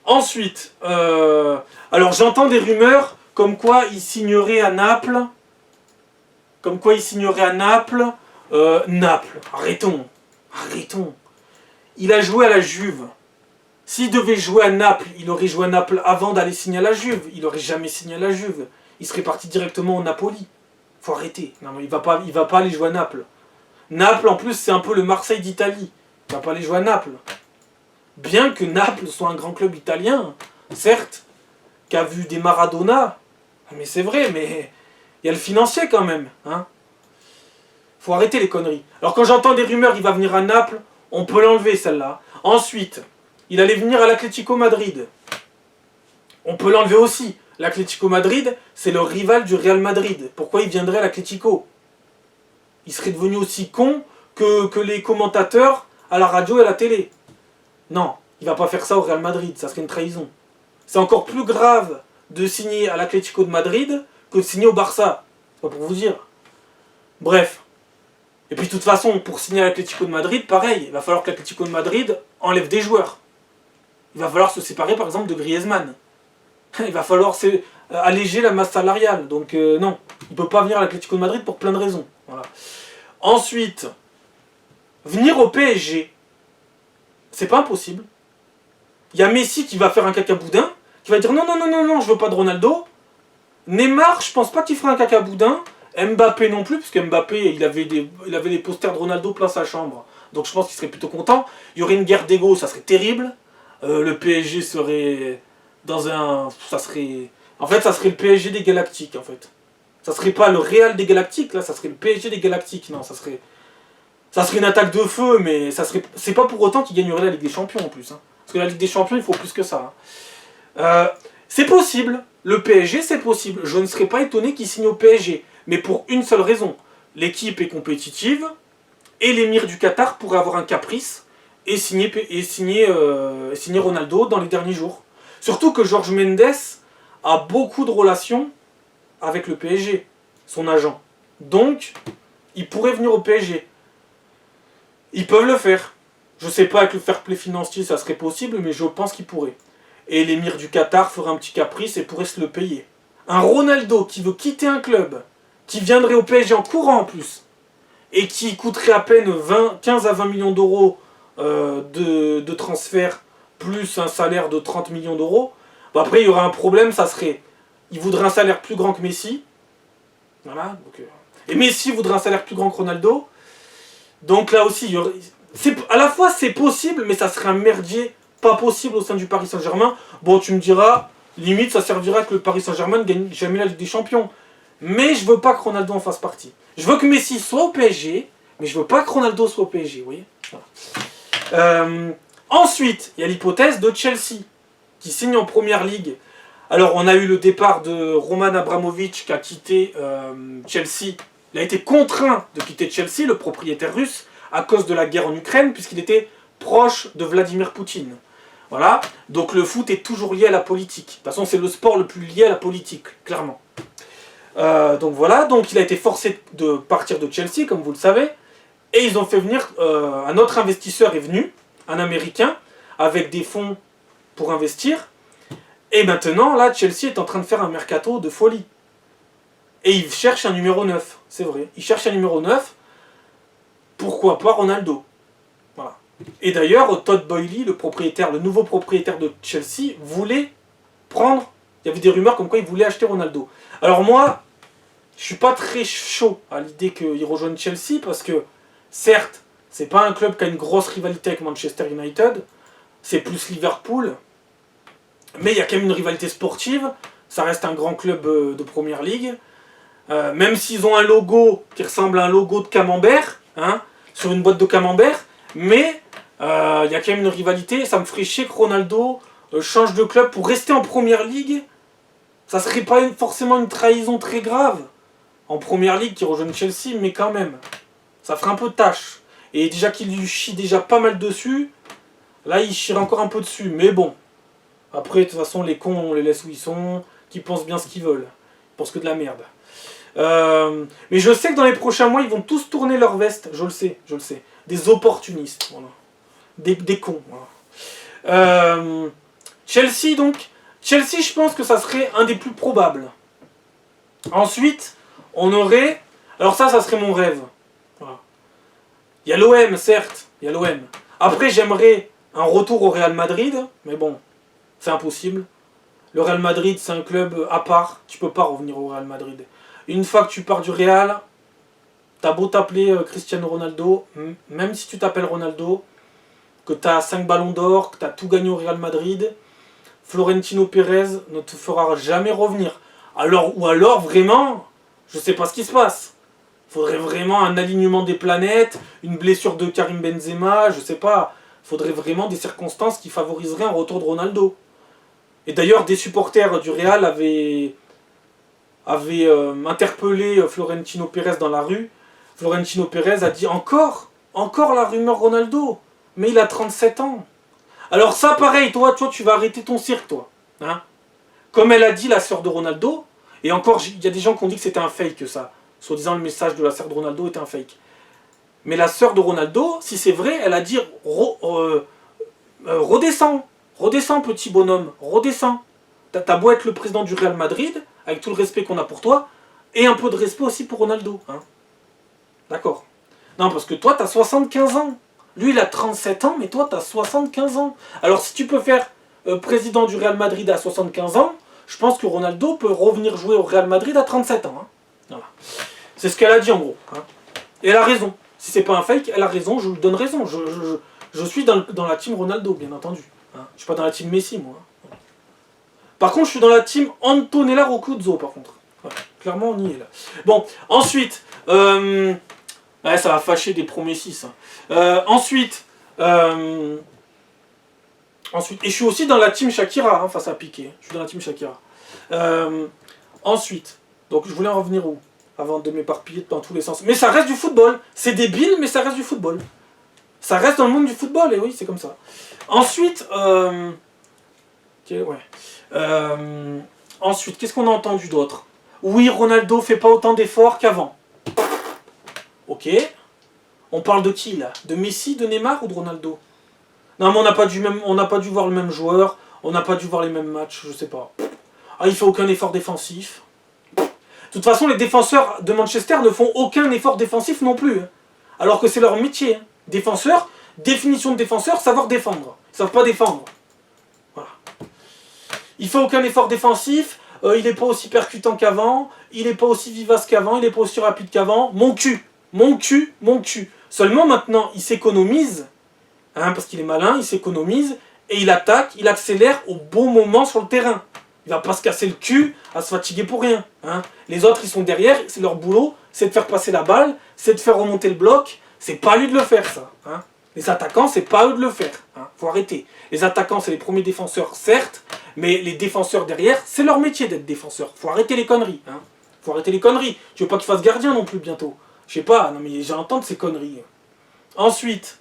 Speaker 1: Ensuite, alors j'entends des rumeurs comme quoi il signerait à Naples. Naples, arrêtons. Il a joué à la Juve. S'il devait jouer à Naples, il aurait joué à Naples avant d'aller signer à la Juve. Il n'aurait jamais signé à la Juve. Il serait parti directement au Napoli. Faut arrêter. Non, mais il va pas aller jouer à Naples. Naples, en plus, c'est un peu le Marseille d'Italie. Il va pas aller jouer à Naples. Bien que Naples soit un grand club italien, certes, qui a vu des Maradona. Mais c'est vrai, mais il y a le financier quand même. Hein. Faut arrêter les conneries. Alors quand j'entends des rumeurs, il va venir à Naples, on peut l'enlever celle-là. Ensuite, il allait venir à l'Atlético Madrid. On peut l'enlever aussi. L'Atlético Madrid, c'est le rival du Real Madrid. Pourquoi il viendrait à l'Atlético? Il serait devenu aussi con que les commentateurs à la radio et à la télé. Non, il va pas faire ça au Real Madrid, ça serait une trahison. C'est encore plus grave de signer à l'Atlético de Madrid que de signer au Barça. C'est pas pour vous dire. Bref. Et puis de toute façon, pour signer à l'Atlético de Madrid, pareil, il va falloir que l'Atlético de Madrid enlève des joueurs. Il va falloir se séparer par exemple de Griezmann. Il va falloir alléger la masse salariale. Donc non, il ne peut pas venir à l'Atlético de Madrid pour plein de raisons. Voilà. Ensuite, venir au PSG, c'est pas impossible. Il y a Messi qui va faire un cacaboudin, qui va dire non, je veux pas de Ronaldo. Neymar, je pense pas qu'il fera un cacaboudin. Mbappé non plus, parce que Mbappé, il avait des posters de Ronaldo plein sa chambre. Donc je pense qu'il serait plutôt content. Il y aurait une guerre d'ego, ça serait terrible. Le PSG serait dans un... ça serait le PSG des Galactiques, en fait. Ça serait pas le Real des Galactiques, là, ça serait le PSG des Galactiques. Non, ça serait une attaque de feu, mais c'est pas pour autant qu'il gagnerait la Ligue des Champions, en plus. Hein. Parce que la Ligue des Champions, il faut plus que ça. Hein. C'est possible. Le PSG, c'est possible. Je ne serais pas étonné qu'il signe au PSG. Mais pour une seule raison. L'équipe est compétitive, et l'émir du Qatar pourrait avoir un caprice et signer Ronaldo dans les derniers jours. Surtout que Jorge Mendes a beaucoup de relations avec le PSG, son agent. Donc, il pourrait venir au PSG. Ils peuvent le faire. Je sais pas, avec le fair play financier, ça serait possible, mais je pense qu'il pourrait. Et l'émir du Qatar ferait un petit caprice et pourrait se le payer. Un Ronaldo qui veut quitter un club, qui viendrait au PSG en courant en plus, et qui coûterait à peine 15 à 20 millions d'euros de transfert, plus un salaire de 30 millions d'euros, bah après il y aura un problème, ça serait, il voudrait un salaire plus grand que Messi, voilà, donc, et Messi voudrait un salaire plus grand que Ronaldo, donc là aussi, à la fois c'est possible, mais ça serait un merdier pas possible au sein du Paris Saint-Germain. Bon, tu me diras, limite ça servira que le Paris Saint-Germain ne gagne jamais la Ligue des Champions. Mais je veux pas que Ronaldo en fasse partie. Je veux que Messi soit au PSG, mais je veux pas que Ronaldo soit au PSG, vous voyez. Voilà. Ensuite, il y a l'hypothèse de Chelsea, qui signe en Première Ligue. Alors, on a eu le départ de Roman Abramovich, qui a quitté Chelsea. Il a été contraint de quitter Chelsea, le propriétaire russe, à cause de la guerre en Ukraine, puisqu'il était proche de Vladimir Poutine. Voilà. Donc le foot est toujours lié à la politique. De toute façon, c'est le sport le plus lié à la politique, clairement. Donc voilà, donc il a été forcé de partir de Chelsea, comme vous le savez, et ils ont fait venir, un autre investisseur est venu, un Américain, avec des fonds pour investir, et maintenant, là, Chelsea est en train de faire un mercato de folie. Et il cherche un numéro 9, c'est vrai, il cherche un numéro 9, pourquoi pas Ronaldo. Voilà. Et d'ailleurs, Todd Boehly, le nouveau propriétaire de Chelsea, voulait prendre, il y avait des rumeurs comme quoi il voulait acheter Ronaldo. Alors moi, je suis pas très chaud à l'idée qu'il rejoigne Chelsea parce que, certes, c'est pas un club qui a une grosse rivalité avec Manchester United, c'est plus Liverpool, mais il y a quand même une rivalité sportive, ça reste un grand club de Première Ligue, même s'ils ont un logo qui ressemble à un logo de camembert, hein, sur une boîte de camembert, mais il y a quand même une rivalité, ça me ferait chier que Ronaldo change de club pour rester en Première Ligue. Ça serait pas forcément une trahison très grave en Première Ligue qui rejoigne Chelsea, mais quand même, ça ferait un peu de tâche. Et déjà qu'il lui chie déjà pas mal dessus, là il chierait encore un peu dessus, mais bon. Après, de toute façon, les cons, on les laisse où ils sont, qui pensent bien ce qu'ils veulent. Ils pensent que de la merde. Mais je sais que dans les prochains mois, ils vont tous tourner leur veste, je le sais. Des opportunistes, voilà. Des cons, voilà. Chelsea, donc. Chelsea, je pense que ça serait un des plus probables. Ensuite, on aurait... Alors ça serait mon rêve. Voilà. Il y a l'OM, certes. Il y a l'OM. Après, j'aimerais un retour au Real Madrid. Mais bon, c'est impossible. Le Real Madrid, c'est un club à part. Tu peux pas revenir au Real Madrid. Une fois que tu pars du Real, t'as beau t'appeler Cristiano Ronaldo, même si tu t'appelles Ronaldo, que t'as 5 ballons d'or, que t'as tout gagné au Real Madrid... Florentino Pérez ne te fera jamais revenir. Ou alors vraiment, je sais pas ce qui se passe. Il faudrait vraiment un alignement des planètes, une blessure de Karim Benzema, je sais pas. Il faudrait vraiment des circonstances qui favoriseraient un retour de Ronaldo. Et d'ailleurs, des supporters du Real avaient interpellé Florentino Pérez dans la rue. Florentino Pérez a dit encore la rumeur Ronaldo. Mais il a 37 ans. Alors ça, pareil, toi, tu vas arrêter ton cirque, toi. Hein, comme elle a dit, la sœur de Ronaldo, et encore, il y a des gens qui ont dit que c'était un fake, ça. Soi-disant, le message de la sœur de Ronaldo était un fake. Mais la sœur de Ronaldo, si c'est vrai, elle a dit redescends, petit bonhomme, redescends. T'as beau être le président du Real Madrid, avec tout le respect qu'on a pour toi, et un peu de respect aussi pour Ronaldo. Hein. D'accord. Non, parce que toi, t'as 75 ans. Lui, il a 37 ans, mais toi, tu as 75 ans. Alors, si tu peux faire président du Real Madrid à 75 ans, je pense que Ronaldo peut revenir jouer au Real Madrid à 37 ans. Hein. Voilà. C'est ce qu'elle a dit, en gros. Hein. Et elle a raison. Si c'est pas un fake, elle a raison, je lui donne raison. Je suis dans la team Ronaldo, bien entendu. Hein. Je suis pas dans la team Messi, moi. Hein. Par contre, je suis dans la team Antonella Roccuzzo, par contre. Ouais, clairement, on y est, là. Bon, ensuite... ouais, ça va fâcher des pro-Messi, ça. Ensuite, et je suis aussi dans la team Shakira, hein, face à Piqué. Je suis dans la team Shakira. Ensuite, donc je voulais en revenir où? Avant de m'éparpiller dans tous les sens. Mais ça reste du football. C'est débile, mais ça reste du football. Ça reste dans le monde du football, et oui, c'est comme ça. Ensuite, ensuite, qu'est-ce qu'on a entendu d'autre? Oui, Ronaldo fait pas autant d'efforts qu'avant. Ok. On parle de qui, là? De Messi, de Neymar ou de Ronaldo? Non, mais on n'a pas dû voir le même joueur, on n'a pas dû voir les mêmes matchs, je sais pas. Ah, il fait aucun effort défensif. De toute façon, les défenseurs de Manchester ne font aucun effort défensif non plus. Hein. Alors que c'est leur métier. Hein. Défenseur, définition de défenseur, savoir défendre. Ils savent pas défendre. Voilà. Il fait aucun effort défensif, il n'est pas aussi percutant qu'avant, il n'est pas aussi vivace qu'avant, il n'est pas aussi rapide qu'avant. Mon cul, mon cul, mon cul. Seulement maintenant, il s'économise, hein, parce qu'il est malin, il s'économise, et il attaque, il accélère au bon moment sur le terrain. Il va pas se casser le cul à se fatiguer pour rien. Hein. Les autres, ils sont derrière, c'est leur boulot, c'est de faire passer la balle, c'est de faire remonter le bloc. C'est pas à lui de le faire, ça. Hein. Les attaquants, c'est pas à eux de le faire. Hein. Faut arrêter. Les attaquants, c'est les premiers défenseurs, certes, mais les défenseurs derrière, c'est leur métier d'être défenseur. Faut arrêter les conneries. Hein. Faut arrêter les conneries. Tu veux pas qu'il fasse gardien non plus bientôt. Je sais pas, non mais j'ai entendu ces conneries. Ensuite,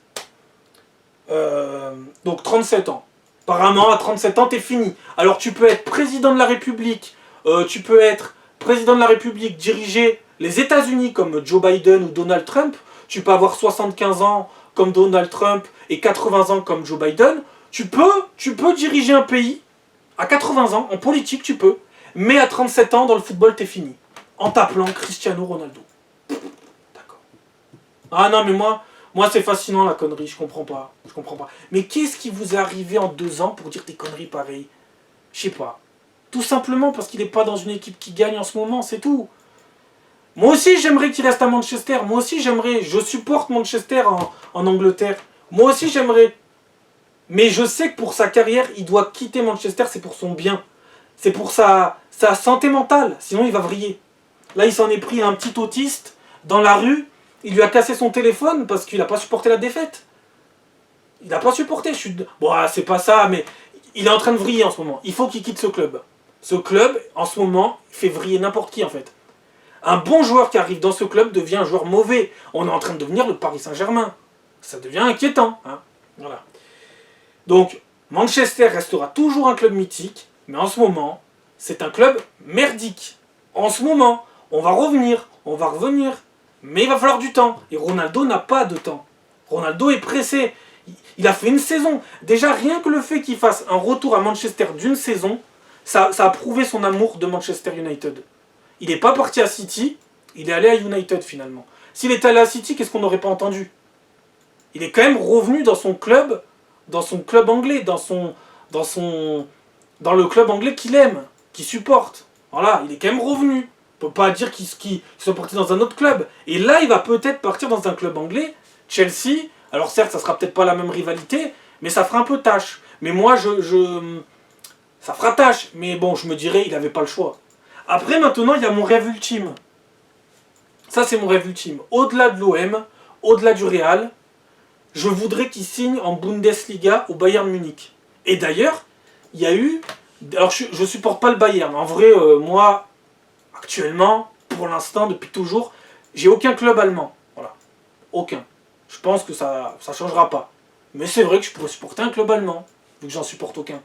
Speaker 1: donc 37 ans. Apparemment, à 37 ans, t'es fini. Alors tu peux être président de la République, diriger les États-Unis comme Joe Biden ou Donald Trump. Tu peux avoir 75 ans comme Donald Trump et 80 ans comme Joe Biden. Tu peux diriger un pays à 80 ans, en politique tu peux, mais à 37 ans, dans le football, t'es fini. En t'appelant Cristiano Ronaldo. D'accord. Ah non, mais moi c'est fascinant la connerie, je comprends pas. Mais qu'est-ce qui vous est arrivé en 2 ans pour dire des conneries pareilles? Je sais pas. Tout simplement parce qu'il n'est pas dans une équipe qui gagne en ce moment, c'est tout. Moi aussi j'aimerais qu'il reste à Manchester, moi aussi j'aimerais, je supporte Manchester en Angleterre. Moi aussi j'aimerais. Mais je sais que pour sa carrière, il doit quitter Manchester, c'est pour son bien. C'est pour sa santé mentale, sinon il va vriller. Là il s'en est pris à un petit autiste dans la rue. Il lui a cassé son téléphone parce qu'il n'a pas supporté la défaite. Il n'a pas supporté. Bon, c'est pas ça, mais il est en train de vriller en ce moment. Il faut qu'il quitte ce club. Ce club, en ce moment, fait vriller n'importe qui, en fait. Un bon joueur qui arrive dans ce club devient un joueur mauvais. On est en train de devenir le Paris Saint-Germain. Ça devient inquiétant. Hein. Voilà. Donc, Manchester restera toujours un club mythique, mais en ce moment, c'est un club merdique. En ce moment, on va revenir, mais il va falloir du temps. Et Ronaldo n'a pas de temps. Ronaldo est pressé. Il a fait une saison. Déjà, rien que le fait qu'il fasse un retour à Manchester d'une saison, ça a prouvé son amour de Manchester United. Il n'est pas parti à City, il est allé à United finalement. S'il était allé à City, qu'est-ce qu'on n'aurait pas entendu? Il est quand même revenu dans son club anglais, dans le club anglais qu'il aime, qu'il supporte. Voilà, il est quand même revenu. On ne peut pas dire qu'il soit parti dans un autre club. Et là, il va peut-être partir dans un club anglais, Chelsea. Alors certes, ça sera peut-être pas la même rivalité, mais ça fera un peu tâche. Mais moi, ça fera tâche. Mais bon, je me dirais, il n'avait pas le choix. Après, maintenant, il y a mon rêve ultime. Ça, c'est mon rêve ultime. Au-delà de l'OM, au-delà du Real, je voudrais qu'il signe en Bundesliga au Bayern Munich. Et d'ailleurs, il y a eu... Alors, je supporte pas le Bayern. En vrai, moi... Actuellement, pour l'instant, depuis toujours, j'ai aucun club allemand. Voilà. Aucun. Je pense que ça changera pas. Mais c'est vrai que je pourrais supporter un club allemand, vu que j'en supporte aucun.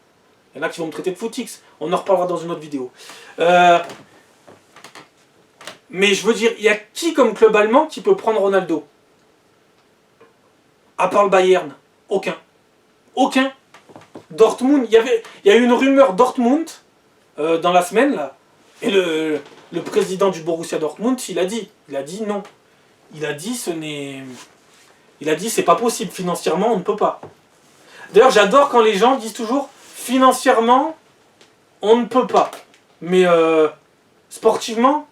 Speaker 1: Il y en a qui vont me traiter de footix. On en reparlera dans une autre vidéo. Mais je veux dire, il y a qui comme club allemand qui peut prendre Ronaldo? À part le Bayern. Aucun. Aucun. Dortmund, il y a eu une rumeur Dortmund dans la semaine, là. Et le président du Borussia Dortmund, il a dit non. Il a dit c'est pas possible, financièrement on ne peut pas. D'ailleurs j'adore quand les gens disent toujours financièrement on ne peut pas. Mais sportivement,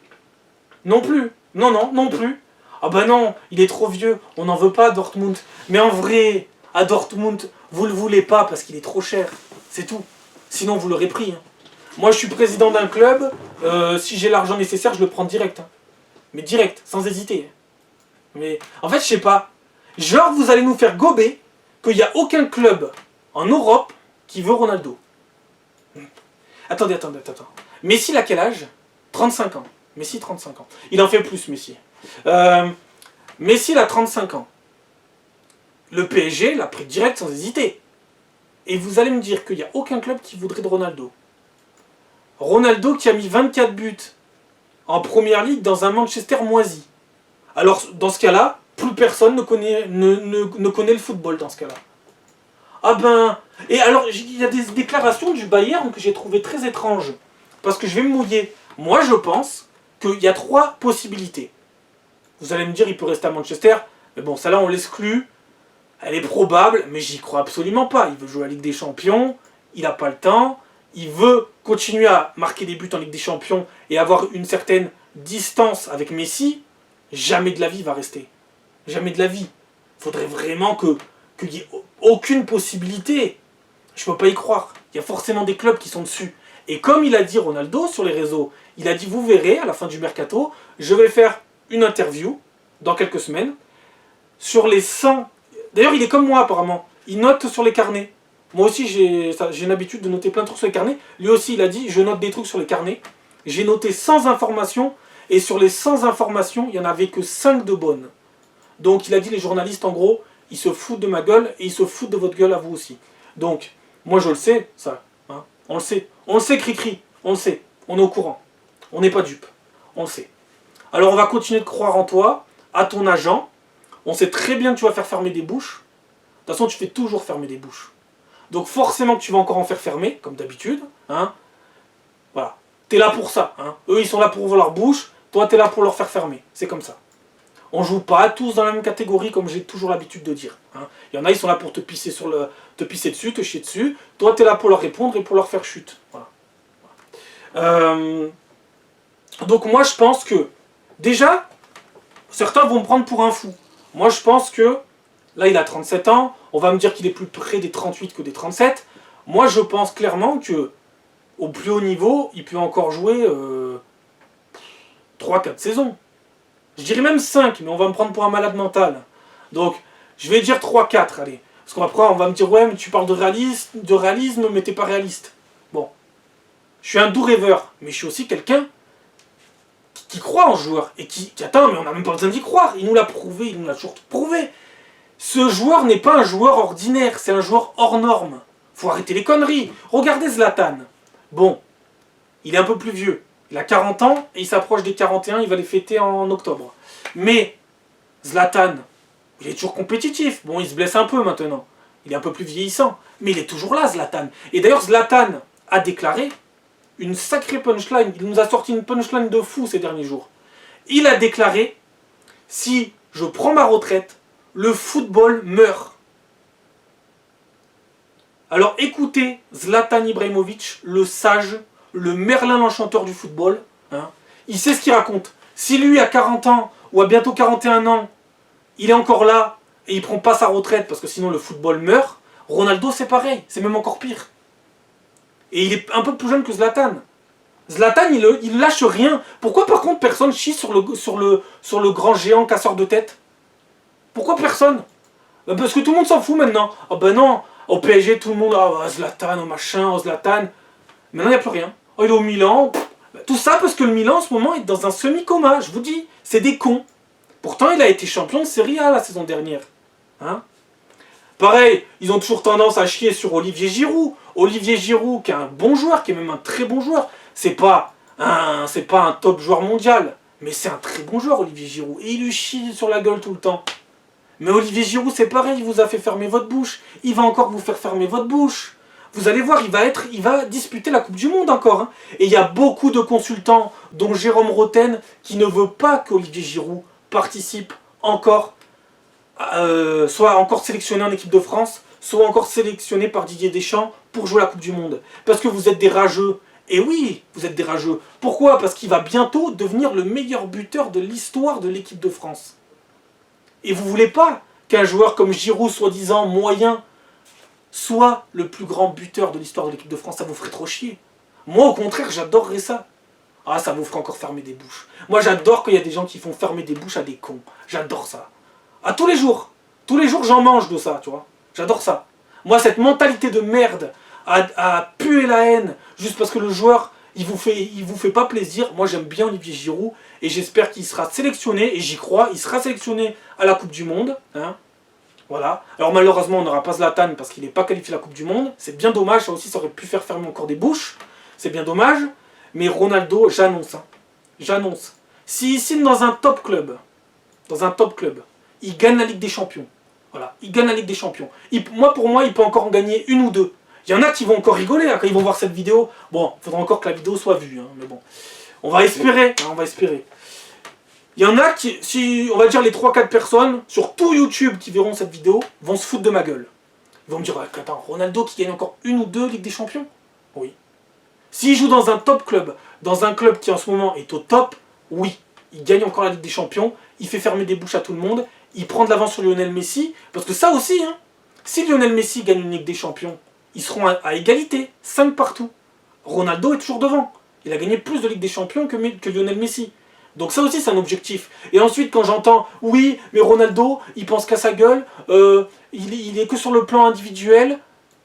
Speaker 1: non plus. Non plus. Ah bah non, il est trop vieux, on n'en veut pas à Dortmund. Mais en vrai, à Dortmund, vous le voulez pas parce qu'il est trop cher. C'est tout. Sinon vous l'aurez pris. Hein. Moi, je suis président d'un club. Si j'ai l'argent nécessaire, je le prends direct. Hein. Mais direct, sans hésiter. Mais en fait, je sais pas. Genre, vous allez nous faire gober qu'il n'y a aucun club en Europe qui veut Ronaldo. Attendez. Messi, il a quel âge? 35 ans. Messi, 35 ans. Il en fait plus, Messi. Messi, il a 35 ans. Le PSG l'a pris direct sans hésiter. Et vous allez me dire qu'il n'y a aucun club qui voudrait de Ronaldo. Ronaldo qui a mis 24 buts en première ligue dans un Manchester moisi. Alors, dans ce cas-là, plus personne ne connaît le football dans ce cas-là. Ah ben... Et alors, il y a des déclarations du Bayern que j'ai trouvées très étranges. Parce que je vais me mouiller. Moi, je pense qu'il y a 3 possibilités. Vous allez me dire, il peut rester à Manchester. Mais bon, ça là, on l'exclut. Elle est probable, mais j'y crois absolument pas. Il veut jouer à la Ligue des Champions, il n'a pas le temps, il veut continuer à marquer des buts en Ligue des Champions et avoir une certaine distance avec Messi. Jamais de la vie il va rester. Jamais de la vie. Il faudrait vraiment qu'il n'y ait aucune possibilité. Je ne peux pas y croire. Il y a forcément des clubs qui sont dessus. Et comme il a dit Ronaldo sur les réseaux, il a dit, vous verrez, à la fin du mercato, je vais faire une interview dans quelques semaines sur les 100... D'ailleurs, il est comme moi apparemment. Il note sur les carnets. Moi aussi, j'ai une habitude de noter plein de trucs sur les carnets. Lui aussi, il a dit, je note des trucs sur les carnets. J'ai noté 100 informations. Et sur les 100 informations, il n'y en avait que 5 de bonnes. Donc, il a dit, les journalistes, en gros, ils se foutent de ma gueule et ils se foutent de votre gueule à vous aussi. Donc, moi, je le sais, ça. Hein. On le sait. On le sait, Cricri. On le sait. On est au courant. On n'est pas dupes. On le sait. Alors, on va continuer de croire en toi, à ton agent. On sait très bien que tu vas faire fermer des bouches. De toute façon, tu fais toujours fermer des bouches. Donc forcément que tu vas encore en faire fermer, comme d'habitude. Hein. Voilà. T'es là pour ça. Hein. Eux, ils sont là pour ouvrir leur bouche. Toi, t'es là pour leur faire fermer. C'est comme ça. On joue pas tous dans la même catégorie, comme j'ai toujours l'habitude de dire. Hein. Il y en a, ils sont là pour te pisser dessus, te chier dessus. Toi, t'es là pour leur répondre et pour leur faire chute. Voilà. Donc moi, je pense que, déjà, certains vont me prendre pour un fou. Moi, je pense que, là, il a 37 ans, on va me dire qu'il est plus près des 38 que des 37. Moi, je pense clairement que, au plus haut niveau, il peut encore jouer 3-4 saisons. Je dirais même 5, mais on va me prendre pour un malade mental. Donc, je vais dire 3-4, allez. Parce qu'après, on va me dire, ouais, mais tu parles de réalisme, mais t'es pas réaliste. Bon. Je suis un doux rêveur, mais je suis aussi quelqu'un qui croit en ce joueur. Et qui attend, mais on n'a même pas besoin d'y croire. Il nous l'a prouvé, il nous l'a toujours prouvé. Ce joueur n'est pas un joueur ordinaire, c'est un joueur hors norme. Faut arrêter les conneries. Regardez Zlatan. Bon, il est un peu plus vieux. Il a 40 ans et il s'approche des 41, il va les fêter en octobre. Mais Zlatan, il est toujours compétitif. Bon, il se blesse un peu maintenant. Il est un peu plus vieillissant. Mais il est toujours là, Zlatan. Et d'ailleurs, Zlatan a déclaré une sacrée punchline. Il nous a sorti une punchline de fou ces derniers jours. Il a déclaré, si je prends ma retraite, le football meurt. Alors écoutez Zlatan Ibrahimovic, le sage, le Merlin l'enchanteur du football. Hein. Il sait ce qu'il raconte. Si lui à 40 ans ou à bientôt 41 ans, il est encore là et il prend pas sa retraite parce que sinon le football meurt, Ronaldo c'est pareil, c'est même encore pire. Et il est un peu plus jeune que Zlatan. Zlatan il lâche rien. Pourquoi par contre personne chie sur le grand géant casseur de tête? Pourquoi personne? Parce que tout le monde s'en fout maintenant. Oh ben non, au PSG tout le monde, oh Zlatan, oh machin, oh Zlatan. Maintenant il n'y a plus rien. Oh il est au Milan. Tout ça parce que le Milan en ce moment est dans un semi-coma, je vous dis. C'est des cons. Pourtant il a été champion de Serie A la saison dernière. Hein? Pareil, ils ont toujours tendance à chier sur Olivier Giroud. Olivier Giroud qui est un bon joueur, qui est même un très bon joueur. C'est pas un top joueur mondial. Mais c'est un très bon joueur Olivier Giroud. Et il lui chie sur la gueule tout le temps. Mais Olivier Giroud, c'est pareil, il vous a fait fermer votre bouche. Il va encore vous faire fermer votre bouche. Vous allez voir, il va disputer la Coupe du Monde encore. Hein. Et il y a beaucoup de consultants, dont Jérôme Roten, qui ne veut pas qu'Olivier Giroud participe encore, soit encore sélectionné en équipe de France, soit encore sélectionné par Didier Deschamps pour jouer la Coupe du Monde. Parce que vous êtes des rageux. Et oui, vous êtes des rageux. Pourquoi? Parce qu'il va bientôt devenir le meilleur buteur de l'histoire de l'équipe de France. Et vous voulez pas qu'un joueur comme Giroud, soi-disant moyen, soit le plus grand buteur de l'histoire de l'équipe de France? Ça vous ferait trop chier. Moi, au contraire, j'adorerais ça. Ah, ça vous ferait encore fermer des bouches. Moi, j'adore qu'il y a des gens qui font fermer des bouches à des cons. J'adore ça. Ah, tous les jours. Tous les jours, j'en mange de ça, tu vois. J'adore ça. Moi, cette mentalité de merde à puer la haine juste parce que le joueur, il vous fait pas plaisir. Moi, j'aime bien Olivier Giroud et j'espère qu'il sera sélectionné, et j'y crois, il sera sélectionné à la Coupe du Monde. Hein. Voilà. Alors malheureusement, on n'aura pas Zlatan parce qu'il n'est pas qualifié à la Coupe du Monde. C'est bien dommage, ça aussi, ça aurait pu faire fermer encore des bouches. C'est bien dommage. Mais Ronaldo, j'annonce. Hein. J'annonce. S'il signe dans un top club, il gagne la Ligue des Champions, Voilà, il gagne la Ligue des Champions. Pour moi, il peut encore en gagner une ou deux. Il y en a qui vont encore rigoler quand ils vont voir cette vidéo. Bon, il faudra encore que la vidéo soit vue, mais bon. On va espérer, on va espérer. Il y en a qui, si on va dire les 3-4 personnes sur tout YouTube qui verront cette vidéo, vont se foutre de ma gueule. Ils vont me dire, attends, Ronaldo qui gagne encore une ou deux Ligues des Champions? Oui. S'il joue dans un top club, dans un club qui en ce moment est au top, oui. Il gagne encore la Ligue des Champions, il fait fermer des bouches à tout le monde, il prend de l'avance sur Lionel Messi, parce que ça aussi, si Lionel Messi gagne une Ligue des Champions, ils seront à égalité, 5 partout. Ronaldo est toujours devant. Il a gagné plus de Ligue des Champions que Lionel Messi. Donc ça aussi c'est un objectif. Et ensuite quand j'entends, oui, mais Ronaldo, il pense qu'à sa gueule, il est que sur le plan individuel,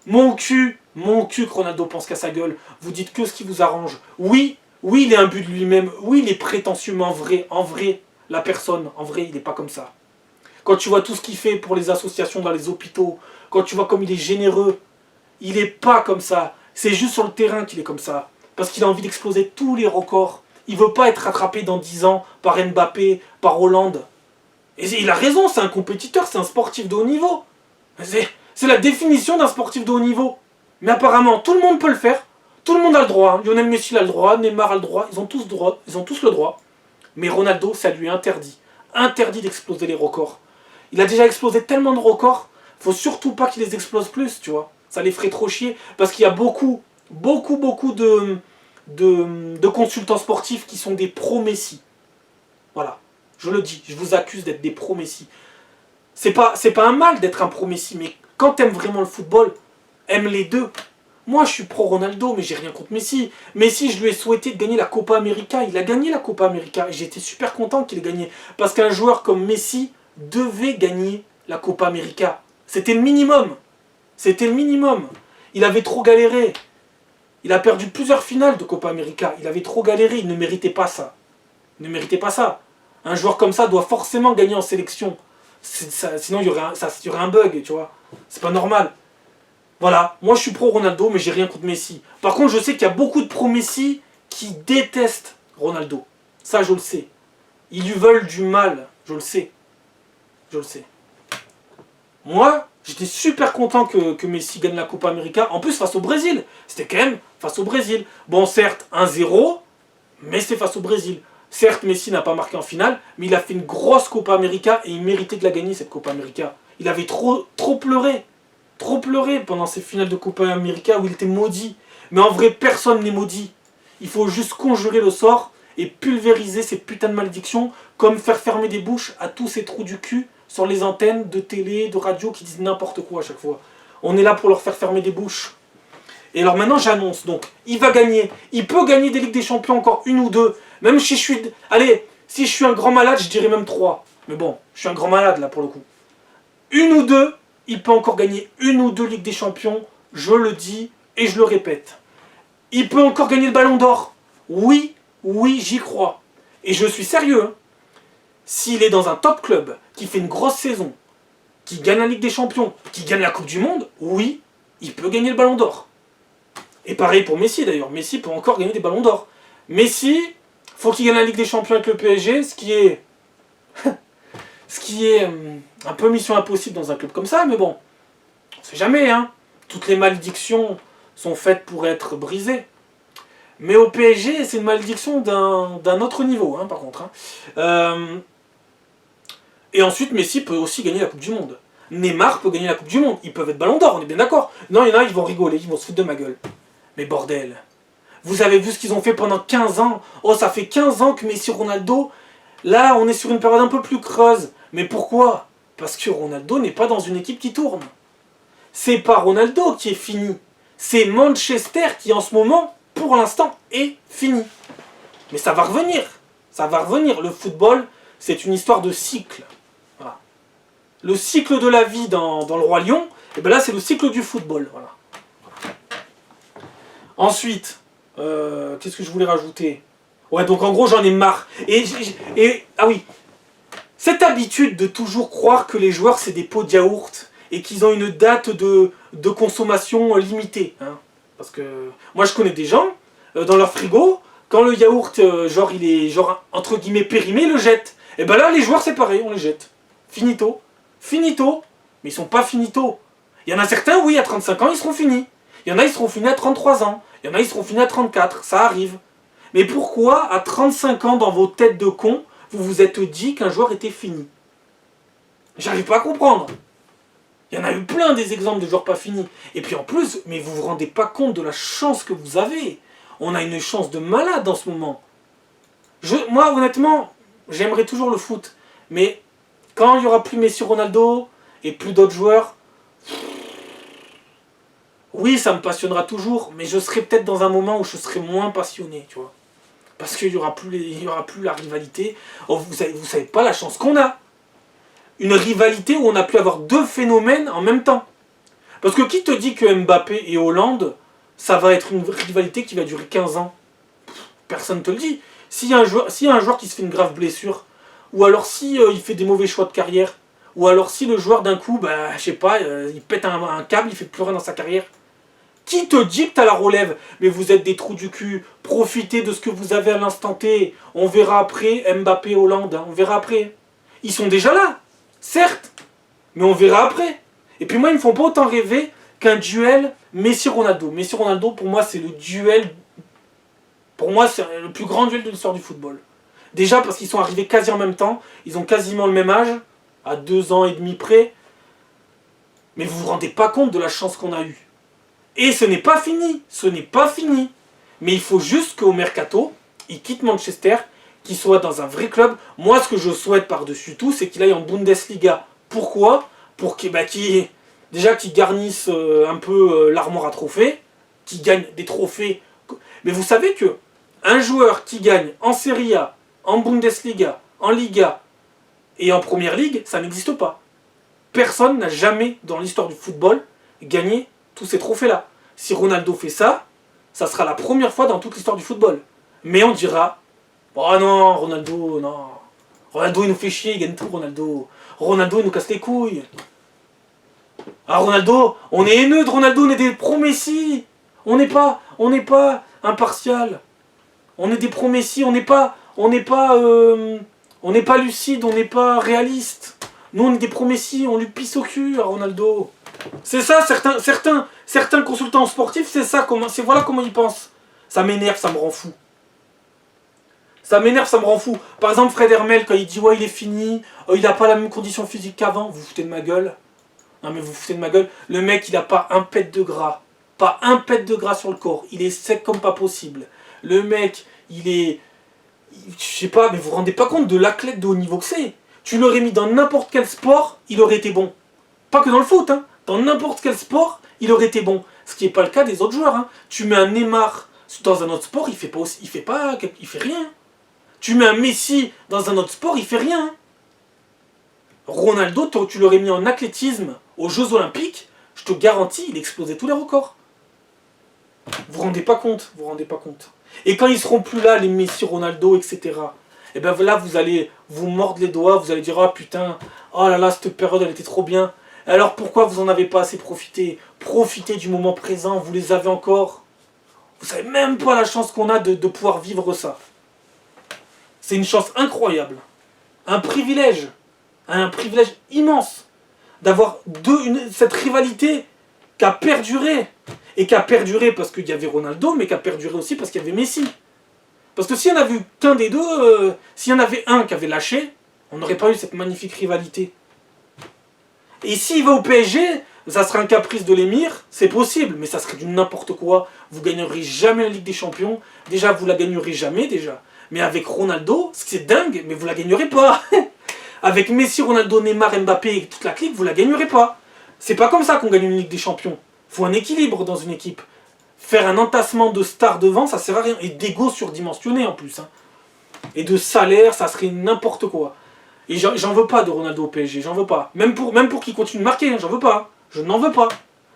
Speaker 1: mon cul que Ronaldo pense qu'à sa gueule, vous dites que ce qui vous arrange. Oui, il est un but de lui-même, oui, il est prétentieux, mais en vrai, la personne, en vrai, il n'est pas comme ça. Quand tu vois tout ce qu'il fait pour les associations dans les hôpitaux, quand tu vois comme il est généreux, il n'est pas comme ça. C'est juste sur le terrain qu'il est comme ça. Parce qu'il a envie d'exploser tous les records. Il ne veut pas être rattrapé dans 10 ans par Mbappé, par Hollande. Et il a raison, c'est un compétiteur, c'est un sportif de haut niveau. C'est la définition d'un sportif de haut niveau. Mais apparemment, tout le monde peut le faire. Tout le monde a le droit. Lionel Messi a le droit, Neymar a le droit. Ils ont tous le droit. Mais Ronaldo, ça lui est interdit. Interdit d'exploser les records. Il a déjà explosé tellement de records, faut surtout pas qu'il les explose plus, tu vois. Ça les ferait trop chier. Parce qu'il y a beaucoup de consultants sportifs qui sont des pro-Messi. Voilà. Je le dis, je vous accuse d'être des pro-Messi. C'est pas un mal d'être un pro-Messi, mais quand t'aimes vraiment le football, aime les deux. Moi, je suis pro-Ronaldo, mais j'ai rien contre Messi. Messi, je lui ai souhaité de gagner la Copa América. Il a gagné la Copa América. Et j'étais super content qu'il ait gagné. Parce qu'un joueur comme Messi devait gagner la Copa América. C'était le minimum. C'était le minimum. Il avait trop galéré. Il a perdu plusieurs finales de Copa América. Il avait trop galéré. Il ne méritait pas ça. Il ne méritait pas ça. Un joueur comme ça doit forcément gagner en sélection. Sinon, il y aurait un bug, tu vois. C'est pas normal. Voilà, moi je suis pro Ronaldo, mais j'ai rien contre Messi. Par contre, je sais qu'il y a beaucoup de pro Messi qui détestent Ronaldo. Ça, je le sais. Ils lui veulent du mal, je le sais. Je le sais. Moi, j'étais super content que Messi gagne la Copa América. En plus, face au Brésil. C'était quand même face au Brésil. Bon, certes, 1-0, mais c'est face au Brésil. Certes, Messi n'a pas marqué en finale, mais il a fait une grosse Copa América et il méritait de la gagner, cette Copa América. Il avait trop pleuré. Trop pleuré pendant ces finales de Copa América où il était maudit. Mais en vrai, personne n'est maudit. Il faut juste conjurer le sort et pulvériser ces putains de malédictions, comme faire fermer des bouches à tous ces trous du cul sur les antennes de télé, de radio qui disent n'importe quoi à chaque fois. On est là pour leur faire fermer des bouches. Et alors maintenant, j'annonce, donc, il va gagner. Il peut gagner des Ligues des Champions encore une ou deux. Même si je suis... Allez, si je suis un grand malade, je dirais même 3. Mais bon, je suis un grand malade là pour le coup. Une ou deux. Il peut encore gagner une ou deux Ligues des Champions, je le dis et je le répète. Il peut encore gagner le Ballon d'Or. Oui, j'y crois. Et je suis sérieux. S'il est dans un top club, qui fait une grosse saison, qui gagne la Ligue des Champions, qui gagne la Coupe du Monde, oui, il peut gagner le Ballon d'Or. Et pareil pour Messi d'ailleurs. Messi peut encore gagner des Ballons d'Or. Messi, faut qu'il gagne la Ligue des Champions avec le PSG, ce qui est un peu mission impossible dans un club comme ça, mais bon, on sait jamais, Toutes les malédictions sont faites pour être brisées. Mais au PSG, c'est une malédiction d'un autre niveau, par contre. Et ensuite, Messi peut aussi gagner la Coupe du Monde. Neymar peut gagner la Coupe du Monde. Ils peuvent être Ballon d'Or, on est bien d'accord. Non, il y en a, ils vont rigoler, ils vont se foutre de ma gueule. Mais bordel, vous avez vu ce qu'ils ont fait pendant 15 ans. Oh, ça fait 15 ans que Messi, Ronaldo... Là, on est sur une période un peu plus creuse. Mais pourquoi? Parce que Ronaldo n'est pas dans une équipe qui tourne. C'est pas Ronaldo qui est fini. C'est Manchester qui, en ce moment, pour l'instant, est fini. Mais ça va revenir. Ça va revenir. Le football, c'est une histoire de cycle. Voilà. Le cycle de la vie dans le Roi Lion, et bien là, c'est le cycle du football. Voilà. Ensuite, qu'est-ce que je voulais rajouter? Ouais, donc en gros, j'en ai marre. Ah oui, cette habitude de toujours croire que les joueurs, c'est des pots de yaourt et qu'ils ont une date de consommation limitée. Parce que moi, je connais des gens, dans leur frigo, quand le yaourt, il est, entre guillemets, périmé, ils le jettent. Et ben là, les joueurs, c'est pareil, on les jette. Finito. Finito. Mais ils sont pas finito. Il y en a certains, oui, à 35 ans, ils seront finis. Il y en a, ils seront finis à 33 ans. Il y en a, ils seront finis à 34. Ça arrive. Mais pourquoi, à 35 ans, dans vos têtes de cons, vous vous êtes dit qu'un joueur était fini? J'arrive pas à comprendre. Il y en a eu plein des exemples de joueurs pas finis. Et puis en plus, mais vous vous rendez pas compte de la chance que vous avez. On a une chance de malade en ce moment. Moi, honnêtement, j'aimerais toujours le foot. Mais quand il y aura plus Messi, Ronaldo et plus d'autres joueurs, oui, ça me passionnera toujours, mais je serai peut-être dans un moment où je serai moins passionné, tu vois. Parce qu'il n'y aura plus la rivalité. Oh, vous savez pas la chance qu'on a. Une rivalité où on a pu avoir deux phénomènes en même temps. Parce que qui te dit que Mbappé et Hollande, ça va être une rivalité qui va durer 15 ans? Personne ne te le dit. S'il y a un joueur qui se fait une grave blessure, ou alors si il fait des mauvais choix de carrière, ou alors si le joueur d'un coup, je sais pas, il pète un câble, il fait plus rien dans sa carrière. Qui te dit que t'as la relève? Mais vous êtes des trous du cul. Profitez de ce que vous avez à l'instant T. On verra après Mbappé, Hollande. Hein. On verra après. Ils sont déjà là. Certes. Mais on verra après. Et puis moi, ils me font pas autant rêver qu'un duel Messi-Ronaldo. Messi-Ronaldo, pour moi, c'est le duel... Pour moi, c'est le plus grand duel de l'histoire du football. Déjà parce qu'ils sont arrivés quasi en même temps. Ils ont quasiment le même âge. À 2 ans et demi près. Mais vous vous rendez pas compte de la chance qu'on a eue. Et ce n'est pas fini, ce n'est pas fini. Mais il faut juste qu'au mercato, il quitte Manchester, qu'il soit dans un vrai club. Moi, ce que je souhaite par-dessus tout, c'est qu'il aille en Bundesliga. Pourquoi? Pour qu'il garnisse un peu l'armoire à trophées, qu'il gagne des trophées. Mais vous savez que un joueur qui gagne en Serie A, en Bundesliga, en Liga et en Première Ligue, ça n'existe pas. Personne n'a jamais, dans l'histoire du football, gagné tous ces trophées-là. Si Ronaldo fait ça, ça sera la première fois dans toute l'histoire du football. Mais on dira, oh non, Ronaldo, non. Ronaldo, il nous fait chier, il gagne tout, Ronaldo. Ronaldo, il nous casse les couilles. Ah, Ronaldo, on est haineux de Ronaldo, on est des pro-Messi. On n'est pas impartial. On est des pro-Messi, on n'est pas lucide, on n'est pas réaliste. Nous, on est des pro-Messi, on lui pisse au cul à Ronaldo. C'est ça, certains consultants sportifs, voilà comment ils pensent. Ça m'énerve, ça me rend fou. Ça m'énerve, ça me rend fou. Par exemple, Fred Hermel, quand il dit ouais, il est fini, il n'a pas la même condition physique qu'avant, vous foutez de ma gueule. Non mais vous foutez de ma gueule. Le mec, il n'a pas un pet de gras. Pas un pet de gras sur le corps. Il est sec comme pas possible. Le mec, je sais pas, mais vous vous rendez pas compte de l'athlète de haut niveau que c'est. Tu l'aurais mis dans n'importe quel sport, il aurait été bon. Pas que dans le foot, hein. Dans n'importe quel sport, il aurait été bon. Ce qui n'est pas le cas des autres joueurs. Hein. Tu mets un Neymar dans un autre sport, il fait rien. Tu mets un Messi dans un autre sport, il fait rien. Ronaldo, tu l'aurais mis en athlétisme aux Jeux Olympiques, je te garantis, il explosait tous les records. Vous vous rendez pas compte, Et quand ils seront plus là, les Messi, Ronaldo, etc. Et ben là, vous allez vous mordre les doigts, vous allez dire oh putain, oh là là, cette période elle était trop bien. Alors pourquoi vous en avez pas assez profité? Profitez du moment présent, vous les avez encore. Vous savez même pas la chance qu'on a de pouvoir vivre ça. C'est une chance incroyable. Un privilège immense d'avoir cette rivalité qui a perduré. Et qui a perduré parce qu'il y avait Ronaldo, mais qui a perduré aussi parce qu'il y avait Messi. Parce que s'il y en avait eu qu'un des deux, s'il y en avait un qui avait lâché, on n'aurait pas eu cette magnifique rivalité. Et s'il va au PSG, ça serait un caprice de l'émir, c'est possible, mais ça serait du n'importe quoi. Vous gagnerez jamais la Ligue des Champions. Déjà, vous la gagnerez jamais, déjà. Mais avec Ronaldo, c'est dingue, mais vous la gagnerez pas. Avec Messi, Ronaldo, Neymar, Mbappé et toute la clique, vous la gagnerez pas. C'est pas comme ça qu'on gagne une Ligue des Champions. Faut un équilibre dans une équipe. Faire un entassement de stars devant, ça sert à rien. Et d'ego surdimensionné en plus. Hein. Et de salaire, ça serait n'importe quoi. Et j'en veux pas de Ronaldo au PSG, j'en veux pas. Même pour qu'il continue de marquer, hein, j'en veux pas. Je n'en veux pas.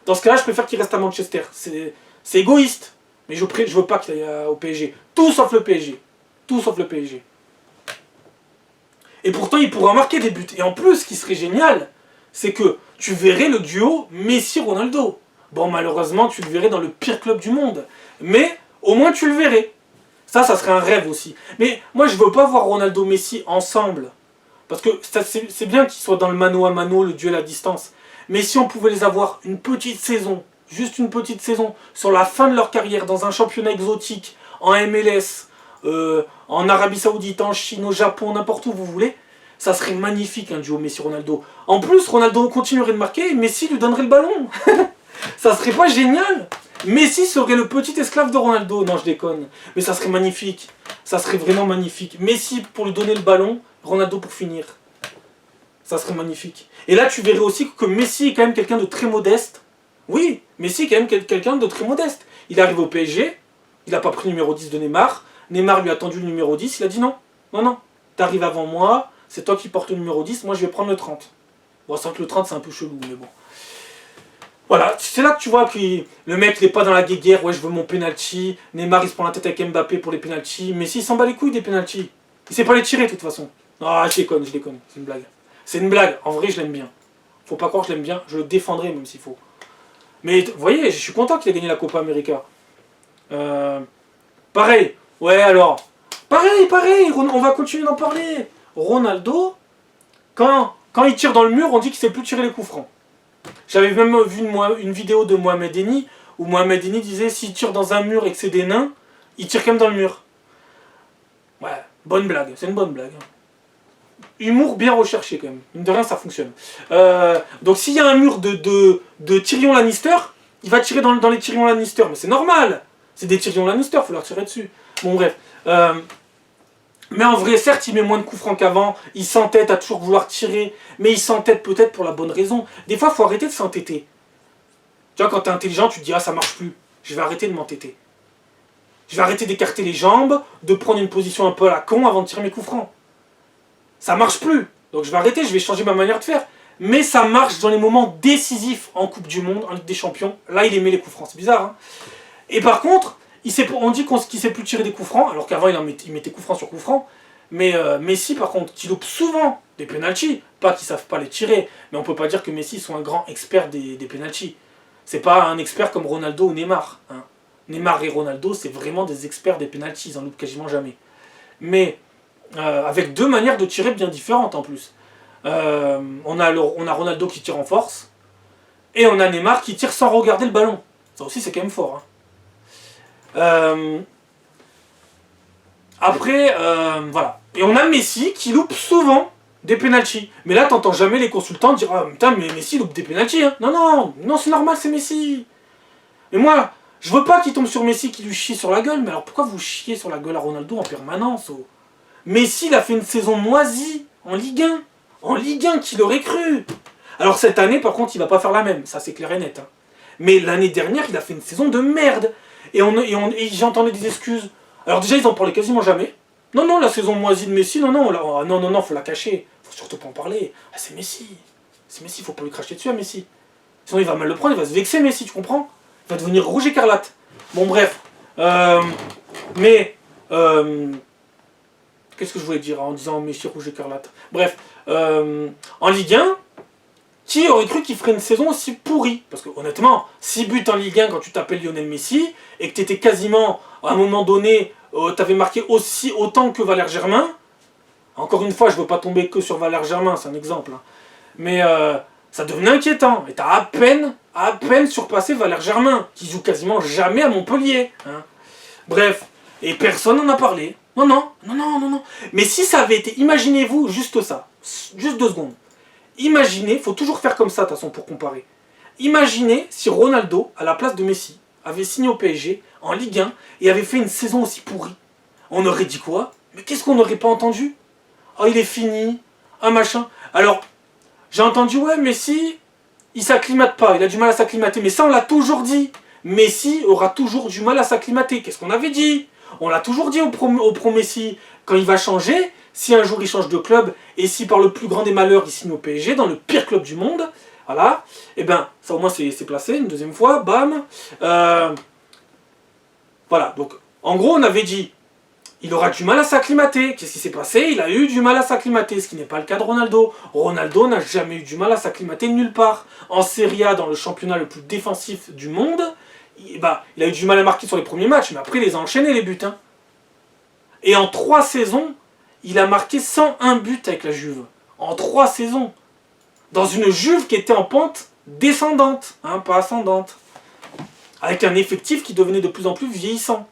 Speaker 1: Dans ce cas-là, je préfère qu'il reste à Manchester. C'est égoïste. Mais je veux pas qu'il aille au PSG. Tout sauf le PSG. Tout sauf le PSG. Et pourtant, il pourra marquer des buts. Et en plus, ce qui serait génial, c'est que tu verrais le duo Messi-Ronaldo. Bon, malheureusement, tu le verrais dans le pire club du monde. Mais au moins, tu le verrais. Ça serait un rêve aussi. Mais moi, je veux pas voir Ronaldo-Messi ensemble. Parce que c'est bien qu'ils soient dans le mano à mano, le duel à distance. Mais si on pouvait les avoir une petite saison, juste une petite saison, sur la fin de leur carrière, dans un championnat exotique, en MLS, en Arabie Saoudite, en Chine, au Japon, n'importe où vous voulez, ça serait magnifique un duo Messi-Ronaldo. En plus, Ronaldo continuerait de marquer et Messi lui donnerait le ballon. Ça serait pas génial? Messi serait le petit esclave de Ronaldo. Non, je déconne. Mais ça serait magnifique. Ça serait vraiment magnifique. Messi pour lui donner le ballon, Ronaldo pour finir. Ça serait magnifique. Et là, tu verrais aussi que Messi est quand même quelqu'un de très modeste. Oui, Messi est quand même quelqu'un de très modeste. Il arrive au PSG, il n'a pas pris le numéro 10 de Neymar. Neymar lui a tendu le numéro 10, il a dit non. Non, non, t'arrives avant moi, c'est toi qui portes le numéro 10, moi je vais prendre le 30. Bon, c'est vrai que le 30 c'est un peu chelou, mais bon. Voilà, c'est là que tu vois que le mec il est pas dans la guéguerre, ouais je veux mon penalty, Neymar il se prend la tête avec Mbappé pour les penalties, Messi il s'en bat les couilles des penalties. Il sait pas les tirer de toute façon. Ah je déconne, c'est une blague. C'est une blague, en vrai je l'aime bien. Faut pas croire que je l'aime bien, je le défendrai même s'il faut. Mais vous voyez, je suis content qu'il ait gagné la Copa América. Pareil, ouais alors, pareil, on va continuer d'en parler. Ronaldo, quand il tire dans le mur, on dit qu'il sait plus tirer les coups francs. J'avais même vu une vidéo de Mohamed Eni, où Mohamed Eni disait s'il tire dans un mur et que c'est des nains, il tire quand même dans le mur. Ouais, bonne blague, c'est une bonne blague. Humour bien recherché quand même, mine de rien ça fonctionne. Donc s'il y a un mur de Tyrion Lannister, il va tirer dans les Tyrion Lannister, mais c'est normal. C'est des Tyrion Lannister, faut leur tirer dessus. Bon bref. Mais en vrai, certes, il met moins de coups francs qu'avant, il s'entête à toujours vouloir tirer, mais il s'entête peut-être pour la bonne raison. Des fois, il faut arrêter de s'entêter. Tu vois, quand t'es intelligent, tu te dis « Ah, ça marche plus, je vais arrêter de m'entêter. Je vais arrêter d'écarter les jambes, de prendre une position un peu à la con avant de tirer mes coups francs. Ça marche plus, donc je vais arrêter, je vais changer ma manière de faire. » Mais ça marche dans les moments décisifs en Coupe du Monde, en Ligue des Champions. Là, il met les coups francs, c'est bizarre, hein. Et par contre... on dit qu'il ne sait plus tirer des coups francs, alors qu'avant il mettait coups francs sur coups francs. Mais Messi par contre, qui loupe souvent des pénaltys, pas qu'ils ne savent pas les tirer, mais on ne peut pas dire que Messi soit un grand expert des pénaltys. C'est pas un expert comme Ronaldo ou Neymar. Hein. Neymar et Ronaldo, c'est vraiment des experts des pénaltys, ils en loupent quasiment jamais. Mais avec deux manières de tirer bien différentes en plus. On a Ronaldo qui tire en force, et on a Neymar qui tire sans regarder le ballon. Ça aussi c'est quand même fort. Hein. Après, voilà. Et on a Messi qui loupe souvent des pénaltys. Mais là, t'entends jamais les consultants dire « Ah, putain, mais Messi loupe des pénaltys. Hein. » Non, c'est normal, c'est Messi. Et moi, je veux pas qu'il tombe sur Messi qui lui chie sur la gueule. Mais alors pourquoi vous chiez sur la gueule à Ronaldo en permanence Messi, il a fait une saison moisie en Ligue 1. En Ligue 1, qui l'aurait cru? Alors cette année, par contre, il va pas faire la même. Ça, c'est clair et net. Hein. Mais l'année dernière, il a fait une saison de merde. Et j'entendais des excuses. Alors déjà, ils en parlaient quasiment jamais. Non, la saison moisie de Messi, non, faut la cacher. Faut surtout pas en parler. Ah, c'est Messi. C'est Messi, faut pas lui cracher dessus à Messi. Sinon, il va mal le prendre, il va se vexer, Messi, tu comprends? Il va devenir rouge écarlate. Bon, bref. Qu'est-ce que je voulais dire en disant Messi rouge écarlate? Bref. En Ligue 1, qui aurait cru qu'il ferait une saison aussi pourrie? Parce que honnêtement, 6 buts en Ligue 1 quand tu t'appelles Lionel Messi, et que tu étais quasiment, à un moment donné, tu avais marqué autant que Valère Germain. Encore une fois, je ne veux pas tomber que sur Valère Germain, c'est un exemple. Hein. Mais ça devenait inquiétant. Et tu as à peine surpassé Valère Germain, qui joue quasiment jamais à Montpellier. Hein. Bref, et personne n'en a parlé. Non. Mais si ça avait été, imaginez-vous juste ça, juste 2 secondes. Imaginez, faut toujours faire comme ça de toute façon pour comparer. Imaginez si Ronaldo, à la place de Messi, avait signé au PSG, en Ligue 1, et avait fait une saison aussi pourrie. On aurait dit quoi? Mais qu'est-ce qu'on n'aurait pas entendu? Oh, il est fini, un machin. Alors, j'ai entendu, ouais, Messi, il s'acclimate pas, il a du mal à s'acclimater. Mais ça, on l'a toujours dit. Messi aura toujours du mal à s'acclimater. Qu'est-ce qu'on avait dit? On l'a toujours dit au pro Messi, quand il va changer, si un jour il change de club, et si par le plus grand des malheurs il signe au PSG, dans le pire club du monde, voilà, et ben ça au moins c'est placé, une deuxième fois, bam. Voilà, donc en gros on avait dit, il aura du mal à s'acclimater. Qu'est-ce qui s'est passé? Il a eu du mal à s'acclimater, ce qui n'est pas le cas de Ronaldo. Ronaldo n'a jamais eu du mal à s'acclimater nulle part. En Serie A, dans le championnat le plus défensif du monde, il a eu du mal à marquer sur les premiers matchs, mais après il les a enchaînés les buts. Hein. Et en 3 saisons, il a marqué 101 buts avec la Juve. En 3 saisons. Dans une Juve qui était en pente descendante, hein, pas ascendante. Avec un effectif qui devenait de plus en plus vieillissant.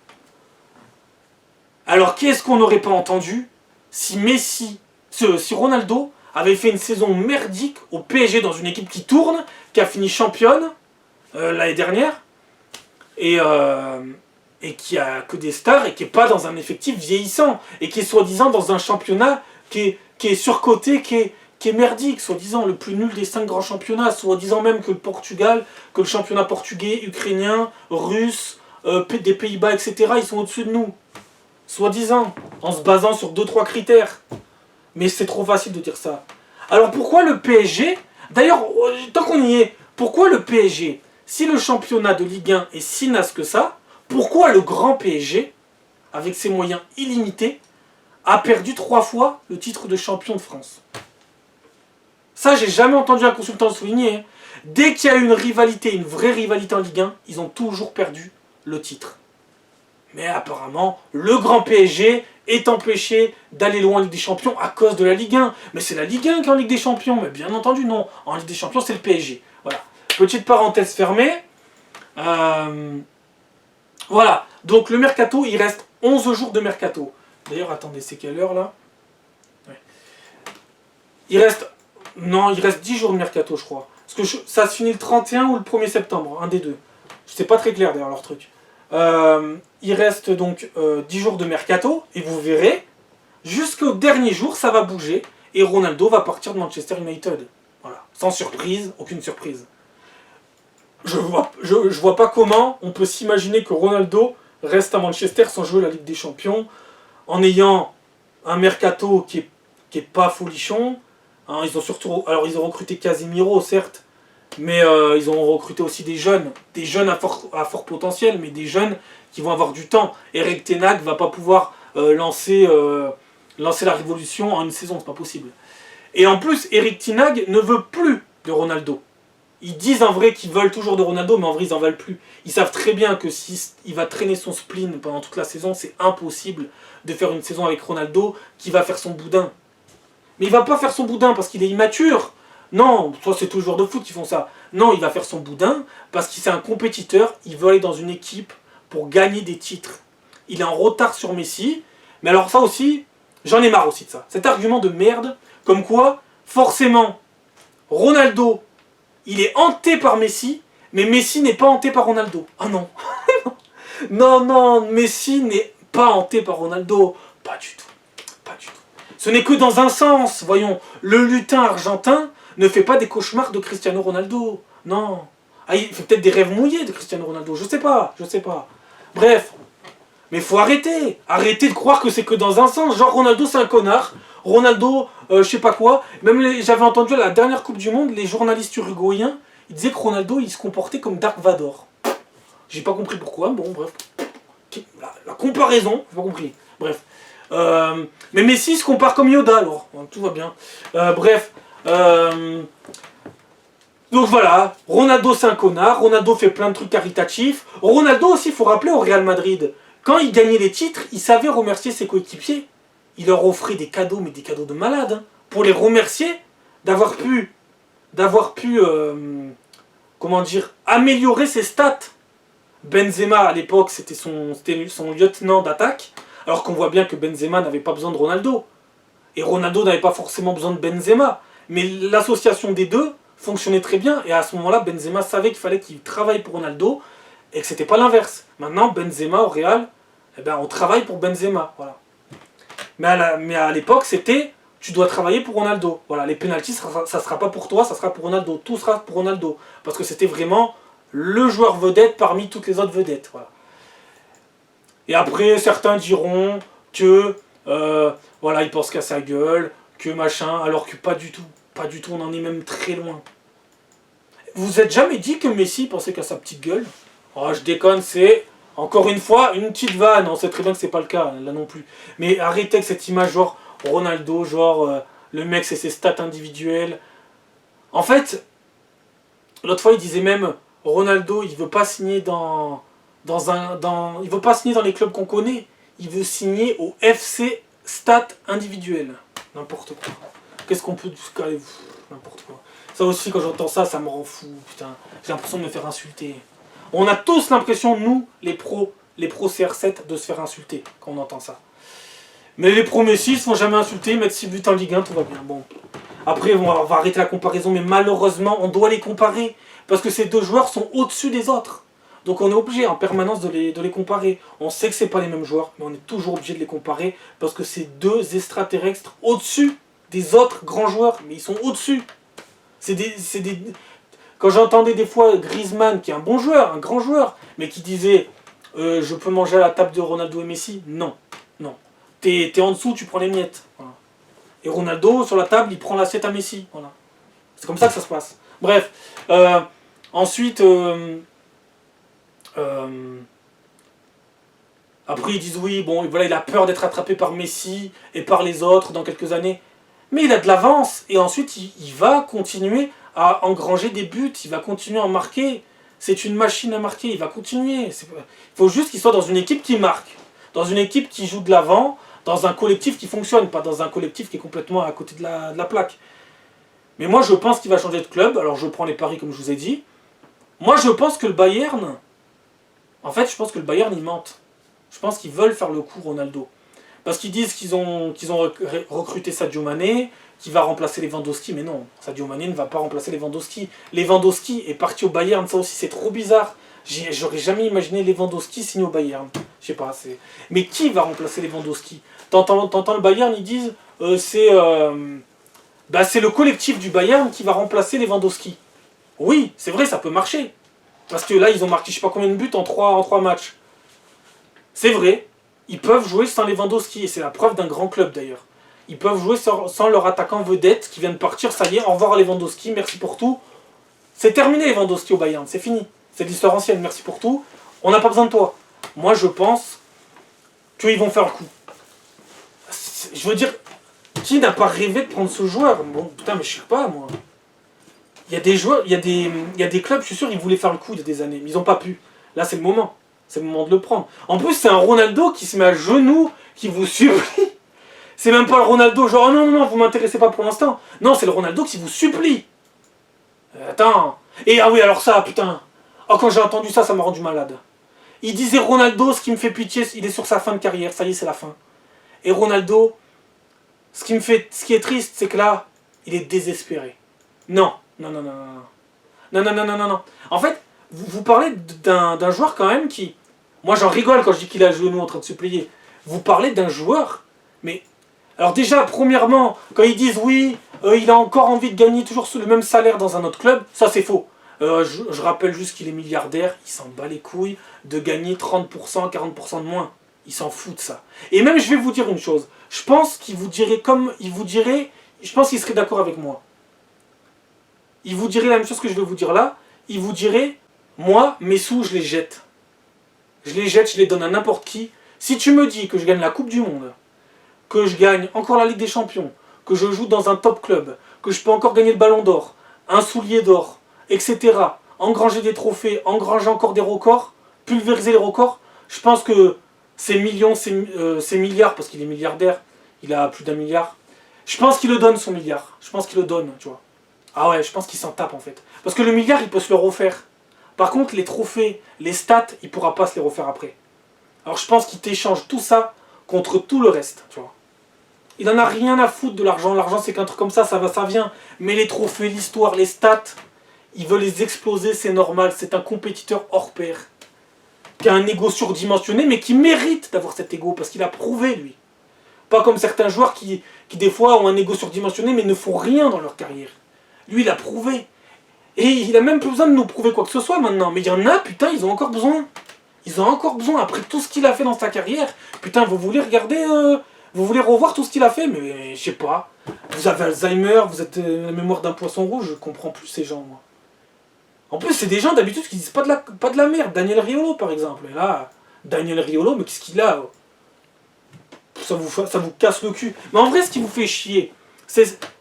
Speaker 1: Alors qu'est-ce qu'on n'aurait pas entendu si si Ronaldo avait fait une saison merdique au PSG dans une équipe qui tourne, qui a fini championne l'année dernière, et qui a que des stars, et qui n'est pas dans un effectif vieillissant, et qui est soi-disant dans un championnat qui est surcoté, qui est merdique, soi-disant le plus nul des 5 grands championnats, soi-disant même que le Portugal, que le championnat portugais, ukrainien, russe, des Pays-Bas, etc., ils sont au-dessus de nous. Soi-disant, en se basant sur 2-3 critères. Mais c'est trop facile de dire ça. Alors pourquoi le PSG, d'ailleurs, tant qu'on y est, pourquoi le PSG, si le championnat de Ligue 1 est si naze que ça, pourquoi le grand PSG, avec ses moyens illimités, a perdu 3 fois le titre de champion de France? Ça, j'ai jamais entendu un consultant le souligner. Hein. Dès qu'il y a eu une rivalité, une vraie rivalité en Ligue 1, ils ont toujours perdu le titre. Mais apparemment, le grand PSG est empêché d'aller loin en Ligue des Champions à cause de la Ligue 1. Mais c'est la Ligue 1 qui est en Ligue des Champions. Mais bien entendu, non. En Ligue des Champions, c'est le PSG. Voilà. Petite parenthèse fermée. Voilà. Donc le mercato, il reste 11 jours de mercato. D'ailleurs, attendez, c'est quelle heure là? Ouais. Il reste 10 jours de mercato, je crois. Parce que ça se finit le 31 ou le 1er septembre, un des deux. C'est pas très clair d'ailleurs leur truc. Il reste donc 10 jours de mercato, et vous verrez, jusqu'au dernier jour, ça va bouger, et Ronaldo va partir de Manchester United. Voilà. Sans surprise, aucune surprise. Je vois pas comment on peut s'imaginer que Ronaldo reste à Manchester sans jouer la Ligue des Champions, en ayant un mercato qui est pas folichon. Hein, ils ont recruté Casemiro, certes, mais ils ont recruté aussi des jeunes à fort potentiel, mais des jeunes qui vont avoir du temps. Erik ten Hag va pas pouvoir lancer la révolution en une saison, c'est pas possible. Et en plus, Erik ten Hag ne veut plus de Ronaldo. Ils disent en vrai qu'ils veulent toujours de Ronaldo, mais en vrai ils en veulent plus. Ils savent très bien que s'il va traîner son spleen pendant toute la saison, c'est impossible de faire une saison avec Ronaldo qui va faire son boudin. Mais il va pas faire son boudin parce qu'il est immature. Non, soit c'est tous les joueurs de foot qui font ça. Non, il va faire son boudin parce qu'il c'est un compétiteur, il veut aller dans une équipe pour gagner des titres. Il est en retard sur Messi, mais alors ça aussi, j'en ai marre aussi de ça. Cet argument de merde, comme quoi, forcément, Ronaldo, il est hanté par Messi, mais Messi n'est pas hanté par Ronaldo. Ah non. Non, Messi n'est pas hanté par Ronaldo. Pas du tout. Pas du tout. Ce n'est que dans un sens, voyons. Le lutin argentin ne fait pas des cauchemars de Cristiano Ronaldo. Non. Ah, il fait peut-être des rêves mouillés de Cristiano Ronaldo. Je sais pas. Bref. Mais faut arrêter. Arrêtez de croire que c'est que dans un sens. Genre Ronaldo c'est un connard. Ronaldo, je sais pas quoi. Même j'avais entendu à la dernière Coupe du Monde, les journalistes uruguayens, ils disaient que Ronaldo il se comportait comme Dark Vador. J'ai pas compris pourquoi. Bon bref. La comparaison, j'ai pas compris. Bref. Mais Messi se compare comme Yoda alors. Tout va bien. Bref. Donc voilà, Ronaldo c'est un connard, Ronaldo fait plein de trucs caritatifs. Ronaldo aussi, il faut rappeler au Real Madrid, quand il gagnait les titres, il savait remercier ses coéquipiers. Il leur offrait des cadeaux, mais des cadeaux de malade, hein, pour les remercier d'avoir pu comment dire, améliorer ses stats. Benzema à l'époque c'était son lieutenant d'attaque, alors qu'on voit bien que Benzema n'avait pas besoin de Ronaldo. Et Ronaldo n'avait pas forcément besoin de Benzema. Mais l'association des deux fonctionnait très bien, et à ce moment-là, Benzema savait qu'il fallait qu'il travaille pour Ronaldo, et que c'était pas l'inverse. Maintenant, Benzema au Real, eh ben, on travaille pour Benzema, voilà. Mais à l'époque, c'était, tu dois travailler pour Ronaldo. Voilà, les pénaltys, ça sera pas pour toi, ça sera pour Ronaldo. Tout sera pour Ronaldo. Parce que c'était vraiment le joueur vedette parmi toutes les autres vedettes, voilà. Et après, certains diront que, voilà, il pense qu'à sa gueule, que machin, alors que pas du tout. Pas du tout, on en est même très loin. Vous vous êtes jamais dit que Messi pensait qu'à sa petite gueule? Oh, je déconne, c'est, encore une fois, une petite vanne. On sait très bien que c'est pas le cas, là non plus. Mais arrêtez avec cette image, genre Ronaldo, genre le mec c'est ses stats individuelles. En fait, l'autre fois il disait même, Ronaldo il veut pas signer il veut pas signer dans les clubs qu'on connaît. Il veut signer au FC stats individuels. N'importe quoi. Qu'est-ce qu'on peut... n'importe quoi. Ça aussi, quand j'entends ça, ça me rend fou, putain. J'ai l'impression de me faire insulter. On a tous l'impression, nous, les pros CR7, de se faire insulter quand on entend ça. Mais les pros Messi, ils se font jamais insulter, ils mettent 6 buts en Ligue 1, tout va bien. Bon. Après, on va arrêter la comparaison, mais malheureusement, on doit les comparer. Parce que ces deux joueurs sont au-dessus des autres. Donc on est obligé en permanence de les comparer. On sait que c'est pas les mêmes joueurs, mais on est toujours obligé de les comparer parce que c'est deux extraterrestres au-dessus des autres grands joueurs. Mais ils sont au-dessus. Quand j'entendais des fois Griezmann, qui est un bon joueur, un grand joueur, mais qui disait je peux manger à la table de Ronaldo et Messi. Non, non. T'es en dessous, tu prends les miettes. Voilà. Et Ronaldo, sur la table, il prend l'assiette à Messi. Voilà. C'est comme ça que ça se passe. Bref. Ensuite... après ils disent oui, bon, voilà, il a peur d'être attrapé par Messi et par les autres dans quelques années. Mais il a de l'avance et ensuite il va continuer à engranger des buts, il va continuer à en marquer. C'est une machine à marquer, il va continuer. Il faut juste qu'il soit dans une équipe qui marque, dans une équipe qui joue de l'avant, dans un collectif qui fonctionne, pas dans un collectif qui est complètement à côté de la plaque. Mais moi je pense qu'il va changer de club, alors je prends les paris comme je vous ai dit. Moi je pense que le Bayern... En fait, je pense que le Bayern, ils mentent. Je pense qu'ils veulent faire le coup Ronaldo. Parce qu'ils disent qu'ils ont recruté Sadio Mané, qui va remplacer Lewandowski. Mais non, Sadio Mané ne va pas remplacer Lewandowski. Lewandowski est parti au Bayern, ça aussi c'est trop bizarre. J'aurais jamais imaginé Lewandowski signer au Bayern. Je sais pas, c'est... Mais qui va remplacer Lewandowski? T'entends le Bayern, ils disent c'est le collectif du Bayern qui va remplacer Lewandowski. Oui, c'est vrai, ça peut marcher. Parce que là, ils ont marqué je sais pas combien de buts en 3 matchs. C'est vrai, ils peuvent jouer sans Lewandowski, et c'est la preuve d'un grand club d'ailleurs. Ils peuvent jouer sans leur attaquant vedette qui vient de partir, ça y est, au revoir à Lewandowski, merci pour tout. C'est terminé Lewandowski au Bayern, c'est fini. C'est l'histoire ancienne, merci pour tout. On n'a pas besoin de toi. Moi, je pense qu'ils vont faire le coup. Je veux dire, qui n'a pas rêvé de prendre ce joueur? Bon, putain, mais je sais pas, moi. Il y a des joueurs, il y a des clubs, je suis sûr, ils voulaient faire le coup il y a des années, mais ils n'ont pas pu. Là, c'est le moment. C'est le moment de le prendre. En plus, c'est un Ronaldo qui se met à genoux, qui vous supplie. C'est même pas le Ronaldo, genre, oh non, vous m'intéressez pas pour l'instant. Non, c'est le Ronaldo qui vous supplie. Attends. Et ah oui, alors ça, putain. Oh, quand j'ai entendu ça, ça m'a rendu malade. Il disait Ronaldo, ce qui me fait pitié, il est sur sa fin de carrière, ça y est, c'est la fin. Et Ronaldo, ce qui est triste, c'est que là, il est désespéré. Non. Non. En fait, vous parlez d'un joueur quand même qui... Moi j'en rigole quand je dis qu'il a le genou en train de se plier. Vous parlez d'un joueur, mais... Alors déjà, premièrement, quand ils disent oui, il a encore envie de gagner toujours le même salaire dans un autre club, ça c'est faux. Je rappelle juste qu'il est milliardaire, il s'en bat les couilles de gagner 30%, 40% de moins. Il s'en fout de ça. Et même je vais vous dire une chose, je pense qu'il vous dirait comme... Je pense qu'il serait d'accord avec moi. Il vous dirait la même chose que je vais vous dire là. Il vous dirait, moi, mes sous, je les jette. Je les donne à n'importe qui. Si tu me dis que je gagne la Coupe du Monde, que je gagne encore la Ligue des Champions, que je joue dans un top club, que je peux encore gagner le Ballon d'Or, un soulier d'or, etc., engranger des trophées, engranger encore des records, pulvériser les records, je pense que ces millions, ces milliards, parce qu'il est milliardaire, il a plus d'1 milliard, je pense qu'il le donne son milliard. Je pense qu'il le donne, tu vois. Ah ouais, je pense qu'il s'en tape en fait. Parce que le milliard, il peut se le refaire. Par contre, les trophées, les stats, il ne pourra pas se les refaire après. Alors je pense qu'il t'échange tout ça contre tout le reste, tu vois. Il en a rien à foutre de l'argent. L'argent, c'est qu'un truc comme ça va, ça vient. Mais les trophées, l'histoire, les stats, il veut les exploser, c'est normal. C'est un compétiteur hors pair. Qui a un ego surdimensionné, mais qui mérite d'avoir cet ego, parce qu'il a prouvé, lui. Pas comme certains joueurs qui des fois, ont un ego surdimensionné, mais ne font rien dans leur carrière. Lui, il a prouvé. Et il a même plus besoin de nous prouver quoi que ce soit maintenant. Mais il y en a, putain, ils ont encore besoin. Ils ont encore besoin, après tout ce qu'il a fait dans sa carrière. Putain, vous voulez regarder, vous voulez revoir tout ce qu'il a fait? Mais je sais pas. Vous avez Alzheimer, vous êtes la mémoire d'un poisson rouge, je comprends plus ces gens, moi. En plus, c'est des gens d'habitude qui disent pas de la merde. Daniel Riolo, par exemple. Et là, Daniel Riolo, mais qu'est-ce qu'il a? Ça vous casse le cul. Mais en vrai, ce qui vous fait chier,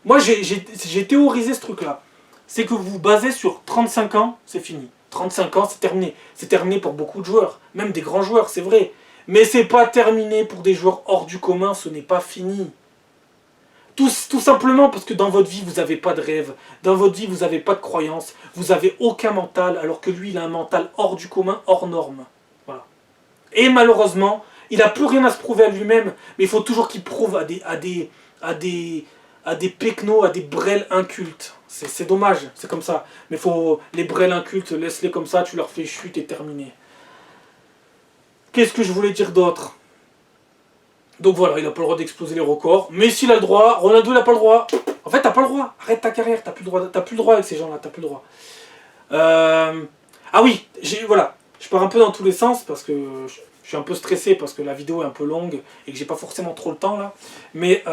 Speaker 1: moi, j'ai théorisé ce truc-là. C'est que vous vous basez sur 35 ans, c'est fini. 35 ans, c'est terminé. C'est terminé pour beaucoup de joueurs. Même des grands joueurs, c'est vrai. Mais c'est pas terminé pour des joueurs hors du commun, ce n'est pas fini. Tout simplement parce que dans votre vie, vous n'avez pas de rêve. Dans votre vie, vous n'avez pas de croyance. Vous n'avez aucun mental, alors que lui, il a un mental hors du commun, hors norme. Voilà. Et malheureusement, il n'a plus rien à se prouver à lui-même, mais il faut toujours qu'il prouve à des pecnos, à des brels incultes. C'est dommage, c'est comme ça. Mais les brels incultes, laisse-les comme ça, tu leur fais chute et terminé. Qu'est-ce que je voulais dire d'autre? Donc voilà, il n'a pas le droit d'exploser les records. Messi, il a le droit. Ronaldo, il n'a pas le droit. En fait, t'as pas le droit. Arrête ta carrière. T'as plus le droit avec ces gens-là. T'as plus le droit. Ah oui, voilà. Je pars un peu dans tous les sens parce que je suis un peu stressé parce que la vidéo est un peu longue et que j'ai pas forcément trop le temps là. Mais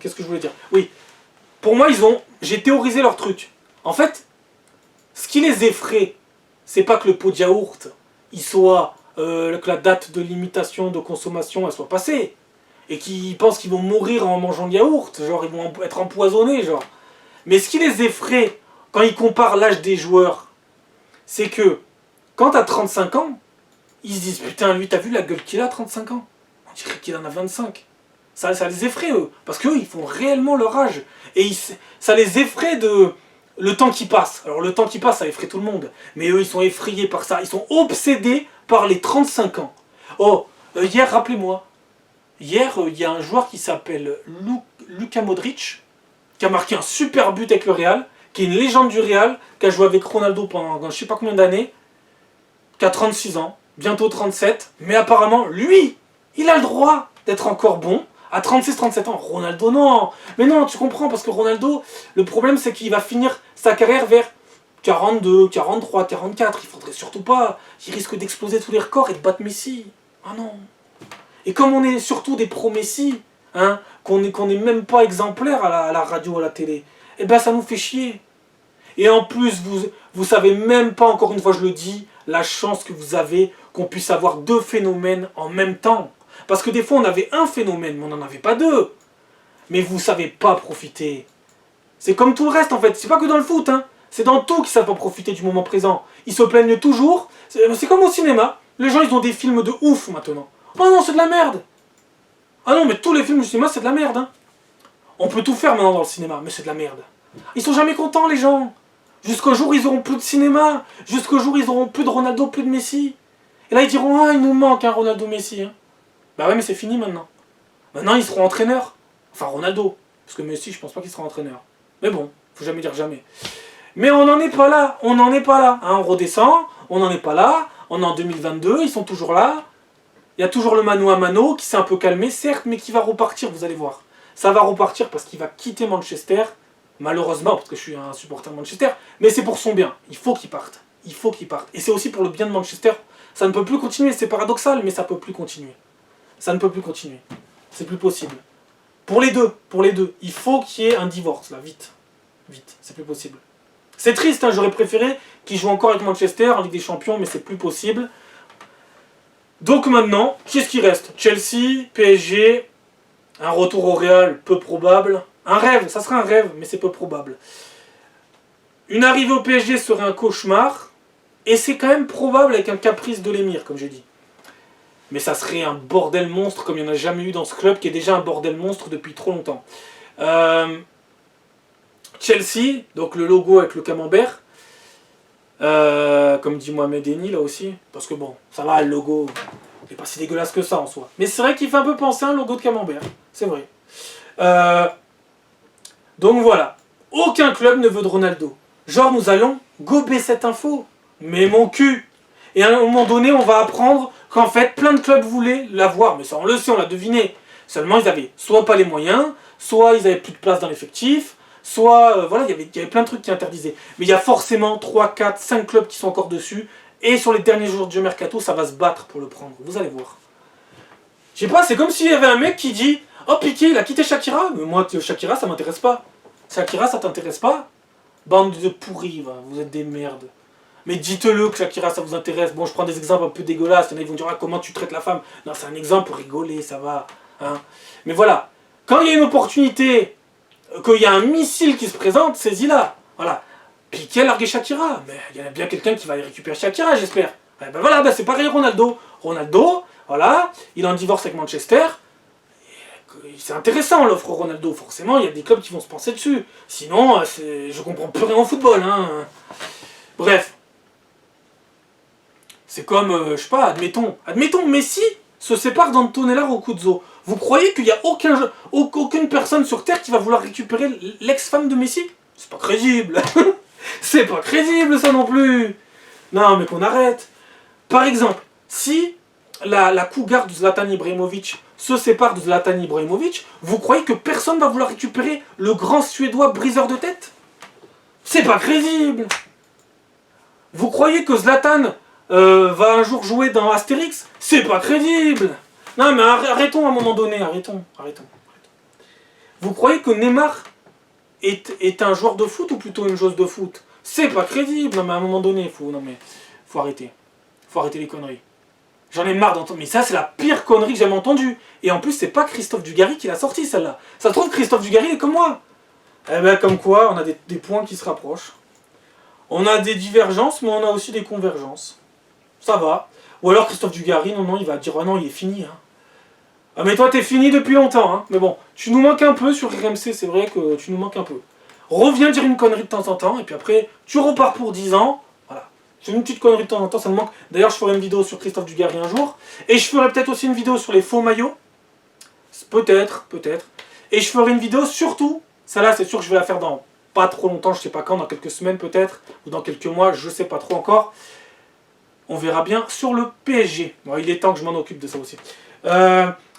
Speaker 1: qu'est-ce que je voulais dire? Oui, pour moi, j'ai théorisé leur truc. En fait, ce qui les effraie, c'est pas que le pot de yaourt, que la date de limitation de consommation, elle soit passée. Et qui pensent qu'ils vont mourir en mangeant de yaourt, genre ils vont être empoisonnés, genre. Mais ce qui les effraie quand ils comparent l'âge des joueurs, c'est que quand t'as 35 ans, ils se disent putain, lui t'as vu la gueule qu'il a à 35 ans? On dirait qu'il en a 25. Ça les effraie eux, parce qu'eux ils font réellement leur âge. Et ça les effraie de le temps qui passe. Alors le temps qui passe, ça effraie tout le monde. Mais eux ils sont effrayés par ça, ils sont obsédés par les 35 ans. Oh, hier, rappelez-moi. Hier, il y a un joueur qui s'appelle Luka Modric, qui a marqué un super but avec le Real, qui est une légende du Real, qui a joué avec Ronaldo pendant je sais pas combien d'années, qui a 36 ans, bientôt 37, mais apparemment, lui, il a le droit d'être encore bon, à 36-37 ans. Ronaldo, non. Mais non, tu comprends, parce que Ronaldo, le problème, c'est qu'il va finir sa carrière vers 42, 43, 44. Il faudrait surtout pas. Il risque d'exploser tous les records et de battre Messi. Ah non. Et comme on est surtout des pro-Messi, hein, qu'on est même pas exemplaires à la radio, à la télé, eh ben ça nous fait chier. Et en plus, vous savez même pas, encore une fois je le dis, la chance que vous avez qu'on puisse avoir deux phénomènes en même temps. Parce que des fois on avait un phénomène, mais on n'en avait pas deux. Mais vous savez pas profiter. C'est comme tout le reste en fait, c'est pas que dans le foot, hein. C'est dans tout qu'ils savent pas profiter du moment présent. Ils se plaignent toujours. C'est comme au cinéma. Les gens ils ont des films de ouf maintenant. Oh non, c'est de la merde. Ah non, mais tous les films du cinéma, c'est de la merde. Hein. On peut tout faire maintenant dans le cinéma, mais c'est de la merde. Ils sont jamais contents, les gens. Jusqu'au jour où ils auront plus de cinéma. Jusqu'au jour où ils auront plus de Ronaldo, plus de Messi. Et là, ils diront, ah, il nous manque un Ronaldo Messi. Hein. Bah ouais, mais c'est fini maintenant. Maintenant, ils seront entraîneurs. Enfin, Ronaldo. Parce que Messi, je pense pas qu'il sera entraîneur. Mais bon, faut jamais dire jamais. Mais on n'en est pas là. On n'en est pas là. Hein, on redescend. On n'en est pas là. On est en 2022. Ils sont toujours là. Il y a toujours le mano à mano qui s'est un peu calmé, certes, mais qui va repartir, vous allez voir. Ça va repartir parce qu'il va quitter Manchester, malheureusement, parce que je suis un supporter de Manchester, mais c'est pour son bien. Il faut qu'il parte. Il faut qu'il parte. Et c'est aussi pour le bien de Manchester. Ça ne peut plus continuer, c'est paradoxal, mais ça ne peut plus continuer. Ça ne peut plus continuer. C'est plus possible. Pour les deux. Il faut qu'il y ait un divorce, là, vite. Vite, c'est plus possible. C'est triste, hein, j'aurais préféré qu'il joue encore avec Manchester en Ligue des Champions, mais c'est plus possible. Donc maintenant, qu'est-ce qui reste? Chelsea, PSG, un retour au Real, peu probable. Un rêve, ça serait un rêve, mais c'est peu probable. Une arrivée au PSG serait un cauchemar, et c'est quand même probable avec un caprice de l'émir, comme j'ai dit. Mais ça serait un bordel monstre comme il n'y en a jamais eu dans ce club, qui est déjà un bordel monstre depuis trop longtemps. Chelsea, donc le logo avec le camembert. Comme dit Mohamed Eni là aussi, parce que bon, ça va, le logo il est pas si dégueulasse que ça en soi, mais c'est vrai qu'il fait un peu penser à un logo de camembert, c'est vrai. Donc voilà, aucun club ne veut de Ronaldo. Genre nous allons gober cette info, mais mon cul. Et à un moment donné on va apprendre qu'en fait plein de clubs voulaient l'avoir, mais ça on le sait, on l'a deviné. Seulement ils avaient soit pas les moyens, soit ils avaient plus de place dans l'effectif, soit, voilà, il y avait plein de trucs qui interdisaient. Mais il y a forcément 3, 4, 5 clubs qui sont encore dessus. Et sur les derniers jours du mercato, ça va se battre pour le prendre. Vous allez voir. Je sais pas, c'est comme s'il y avait un mec qui dit « Oh, Piqué, il a quitté Shakira !» Mais moi, Shakira, ça m'intéresse pas. Shakira, ça t'intéresse pas? Bande de pourris, va. Vous êtes des merdes. Mais dites-le que Shakira, ça vous intéresse. Bon, je prends des exemples un peu dégueulasses. Il y en a qui vont dire ah, « Comment tu traites la femme ?» Non, c'est un exemple pour rigoler, ça va. Hein. Mais voilà. Quand il y a une opportunité... qu'il y a un missile qui se présente, saisis-la. Voilà. Piqué a largué Shakira. Mais il y a bien quelqu'un qui va aller récupérer Shakira, j'espère. Ben voilà, c'est pareil Ronaldo. Ronaldo, voilà, il est en divorce avec Manchester. c'est intéressant l'offre Ronaldo, forcément, il y a des clubs qui vont se penser dessus. Sinon, je comprends plus rien au football. Hein. Bref. C'est comme, je sais pas, admettons, Messi se sépare d'Antonella Roccuzzo. Vous croyez qu'il n'y a aucune personne sur Terre qui va vouloir récupérer l'ex-femme de Messi? C'est pas crédible. C'est pas crédible ça non plus. Non mais qu'on arrête. Par exemple, si la cougar de Zlatan Ibrahimovic se sépare de Zlatan Ibrahimovic, vous croyez que personne va vouloir récupérer le grand Suédois briseur de tête? C'est pas crédible. Vous croyez que Zlatan va un jour jouer dans Astérix? C'est pas crédible. Non mais arrêtons à un moment donné, arrêtons. Vous croyez que Neymar est un joueur de foot ou plutôt une joueuse de foot? C'est pas crédible. Non mais à un moment donné, faut arrêter. Faut arrêter les conneries. J'en ai marre d'entendre. Mais ça c'est la pire connerie que j'ai jamais entendue. Et en plus c'est pas Christophe Dugarry qui l'a sorti celle-là. Ça se trouve Christophe Dugarry est comme moi. Eh ben comme quoi on a des points qui se rapprochent. On a des divergences mais on a aussi des convergences. Ça va. Ou alors Christophe Dugarry, non, il va dire, ah non, il est fini. Hein. Ah mais toi, t'es fini depuis longtemps. Hein. Mais bon, tu nous manques un peu sur RMC, c'est vrai que tu nous manques un peu. Reviens dire une connerie de temps en temps, et puis après, tu repars pour 10 ans. Voilà. C'est une petite connerie de temps en temps, ça me manque. D'ailleurs, je ferai une vidéo sur Christophe Dugarry un jour. Et je ferai peut-être aussi une vidéo sur les faux maillots. Peut-être. Et je ferai une vidéo surtout, celle-là, c'est sûr que je vais la faire dans pas trop longtemps, je sais pas quand, dans quelques semaines peut-être, ou dans quelques mois, je sais pas trop encore. On verra bien sur le PSG. Bon, il est temps que je m'en occupe de ça aussi.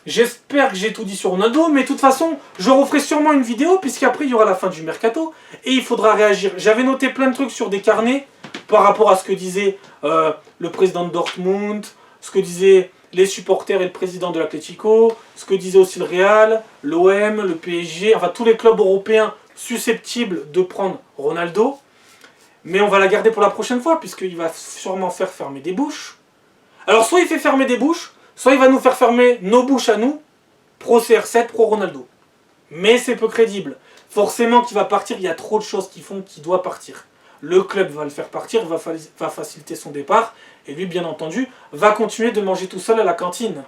Speaker 1: J'espère que j'ai tout dit sur Ronaldo, mais de toute façon, je referai sûrement une vidéo, puisqu'après il y aura la fin du mercato, et il faudra réagir. J'avais noté plein de trucs sur des carnets, par rapport à ce que disait le président de Dortmund, ce que disaient les supporters et le président de l'Atlético, ce que disait aussi le Real, l'OM, le PSG, enfin tous les clubs européens susceptibles de prendre Ronaldo. Mais on va la garder pour la prochaine fois, puisqu'il va sûrement faire fermer des bouches. Alors soit il fait fermer des bouches, soit il va nous faire fermer nos bouches à nous, pro CR7, pro Ronaldo. Mais c'est peu crédible. Forcément qu'il va partir, il y a trop de choses qui font qu'il doit partir. Le club va le faire partir, va faciliter son départ, et lui, bien entendu, va continuer de manger tout seul à la cantine.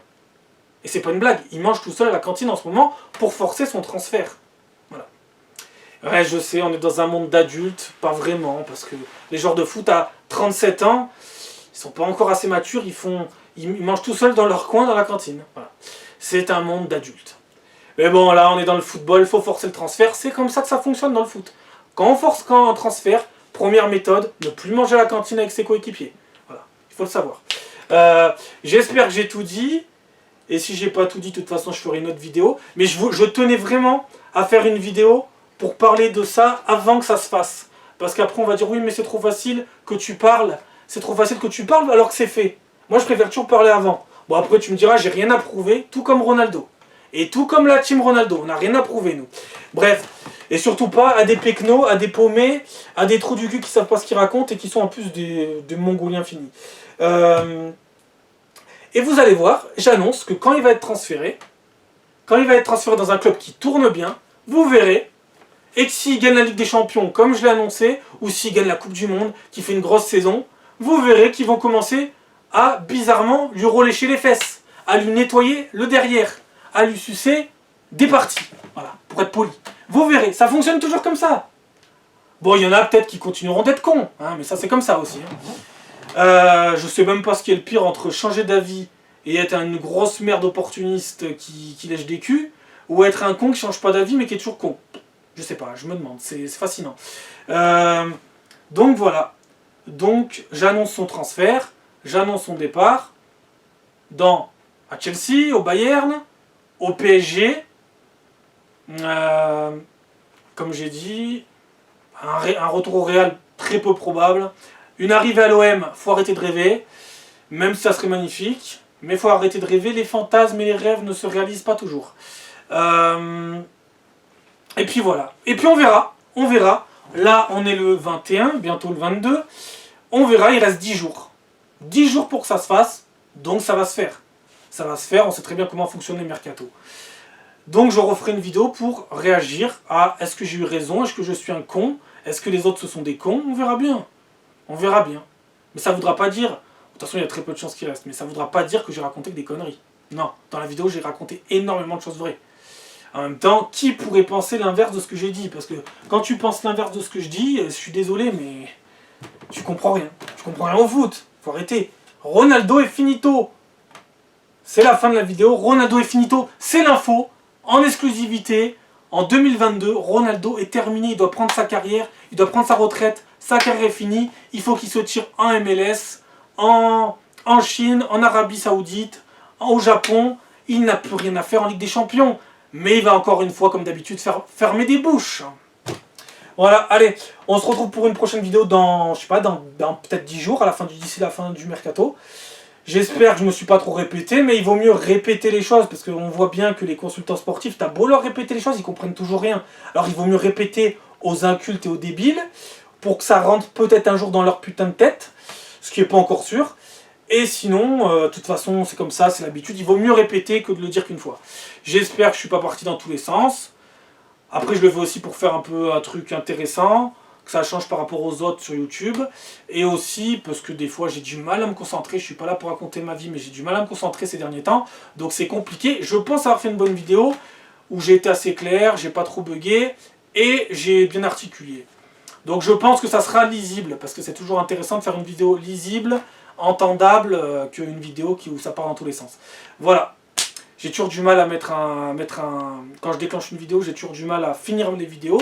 Speaker 1: Et c'est pas une blague, il mange tout seul à la cantine en ce moment pour forcer son transfert. Voilà. Ouais, je sais, on est dans un monde d'adultes, pas vraiment, parce que les joueurs de foot à 37 ans, ils sont pas encore assez matures, ils mangent tout seuls dans leur coin dans la cantine. Voilà. C'est un monde d'adultes. Mais bon, là, on est dans le football, il faut forcer le transfert, c'est comme ça que ça fonctionne dans le foot. Quand on transfère, première méthode, ne plus manger à la cantine avec ses coéquipiers. Voilà, il faut le savoir. J'espère que j'ai tout dit, et si j'ai pas tout dit, de toute façon, je ferai une autre vidéo. Mais je tenais vraiment à faire une vidéo pour parler de ça avant que ça se fasse. Parce qu'après on va dire oui mais c'est trop facile que tu parles. C'est trop facile que tu parles alors que c'est fait. Moi je préfère toujours parler avant. Bon après tu me diras j'ai rien à prouver, tout comme Ronaldo. Et tout comme la team Ronaldo, on n'a rien à prouver nous. Bref, et surtout pas à des pecnos, à des paumés, à des trous du cul qui savent pas ce qu'ils racontent et qui sont en plus des Mongoliens finis. Et vous allez voir, j'annonce que quand il va être transféré dans un club qui tourne bien, vous verrez. Et que s'il gagne la Ligue des Champions, comme je l'ai annoncé, ou s'il gagne la Coupe du Monde, qui fait une grosse saison, vous verrez qu'ils vont commencer à, bizarrement, lui relécher les fesses, à lui nettoyer le derrière, à lui sucer des parties. Voilà, pour être poli. Vous verrez, ça fonctionne toujours comme ça. Bon, il y en a peut-être qui continueront d'être cons, hein, mais ça c'est comme ça aussi. Hein. Je sais même pas ce qui est le pire entre changer d'avis et être une grosse merde opportuniste qui lèche des culs, ou être un con qui change pas d'avis mais qui est toujours con. Je sais pas, je me demande, c'est fascinant. Donc voilà. Donc j'annonce son transfert, j'annonce son départ à Chelsea, au Bayern, au PSG. Comme j'ai dit, un retour au Real très peu probable. Une arrivée à l'OM, faut arrêter de rêver. Même si ça serait magnifique. Mais faut arrêter de rêver, les fantasmes et les rêves ne se réalisent pas toujours. Et puis voilà. Et puis on verra. Là, on est le 21, bientôt le 22. On verra, il reste 10 jours. 10 jours pour que ça se fasse. Donc ça va se faire. Ça va se faire, on sait très bien comment fonctionne les mercato. Donc je referai une vidéo pour réagir à est-ce que j'ai eu raison, est-ce que je suis un con, est-ce que les autres ce sont des cons, on verra bien. On verra bien. Mais ça ne voudra pas dire, de toute façon il y a très peu de chances qu'il reste, mais ça ne voudra pas dire que j'ai raconté que des conneries. Non, dans la vidéo j'ai raconté énormément de choses vraies. En même temps, qui pourrait penser l'inverse de ce que j'ai dit? Parce que quand tu penses l'inverse de ce que je dis, je suis désolé, mais tu comprends rien. Tu comprends rien au foot. Faut arrêter. Ronaldo est finito. C'est la fin de la vidéo. Ronaldo est finito. C'est l'info. En exclusivité. En 2022, Ronaldo est terminé. Il doit prendre sa carrière. Il doit prendre sa retraite. Sa carrière est finie. Il faut qu'il se tire en MLS, en Chine, en Arabie Saoudite, au Japon. Il n'a plus rien à faire en Ligue des Champions. Mais il va encore une fois, comme d'habitude, fermer des bouches. Voilà, allez, on se retrouve pour une prochaine vidéo dans, je sais pas, dans peut-être 10 jours, d'ici la fin du mercato. J'espère que je ne me suis pas trop répété, mais il vaut mieux répéter les choses, parce qu'on voit bien que les consultants sportifs, t'as beau leur répéter les choses, ils comprennent toujours rien. Alors il vaut mieux répéter aux incultes et aux débiles, pour que ça rentre peut-être un jour dans leur putain de tête, ce qui n'est pas encore sûr. Et sinon, de toute façon, c'est comme ça, c'est l'habitude, il vaut mieux répéter que de le dire qu'une fois. J'espère que je ne suis pas parti dans tous les sens. Après, je le fais aussi pour faire un peu un truc intéressant, que ça change par rapport aux autres sur YouTube. Et aussi parce que des fois, j'ai du mal à me concentrer. Je suis pas là pour raconter ma vie, mais j'ai du mal à me concentrer ces derniers temps. Donc c'est compliqué. Je pense avoir fait une bonne vidéo où j'ai été assez clair, j'ai pas trop bugué et j'ai bien articulé. Donc je pense que ça sera lisible, parce que c'est toujours intéressant de faire une vidéo lisible, entendable, qu'une vidéo où ça part dans tous les sens. Voilà. J'ai toujours du mal à mettre un... Quand je déclenche une vidéo, j'ai toujours du mal à finir les vidéos.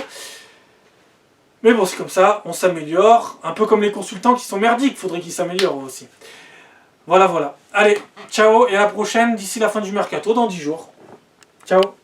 Speaker 1: Mais bon, c'est comme ça, on s'améliore. Un peu comme les consultants qui sont merdiques, il faudrait qu'ils s'améliorent aussi. Voilà, voilà. Allez, ciao, et à la prochaine, d'ici la fin du mercato, dans 10 jours. Ciao.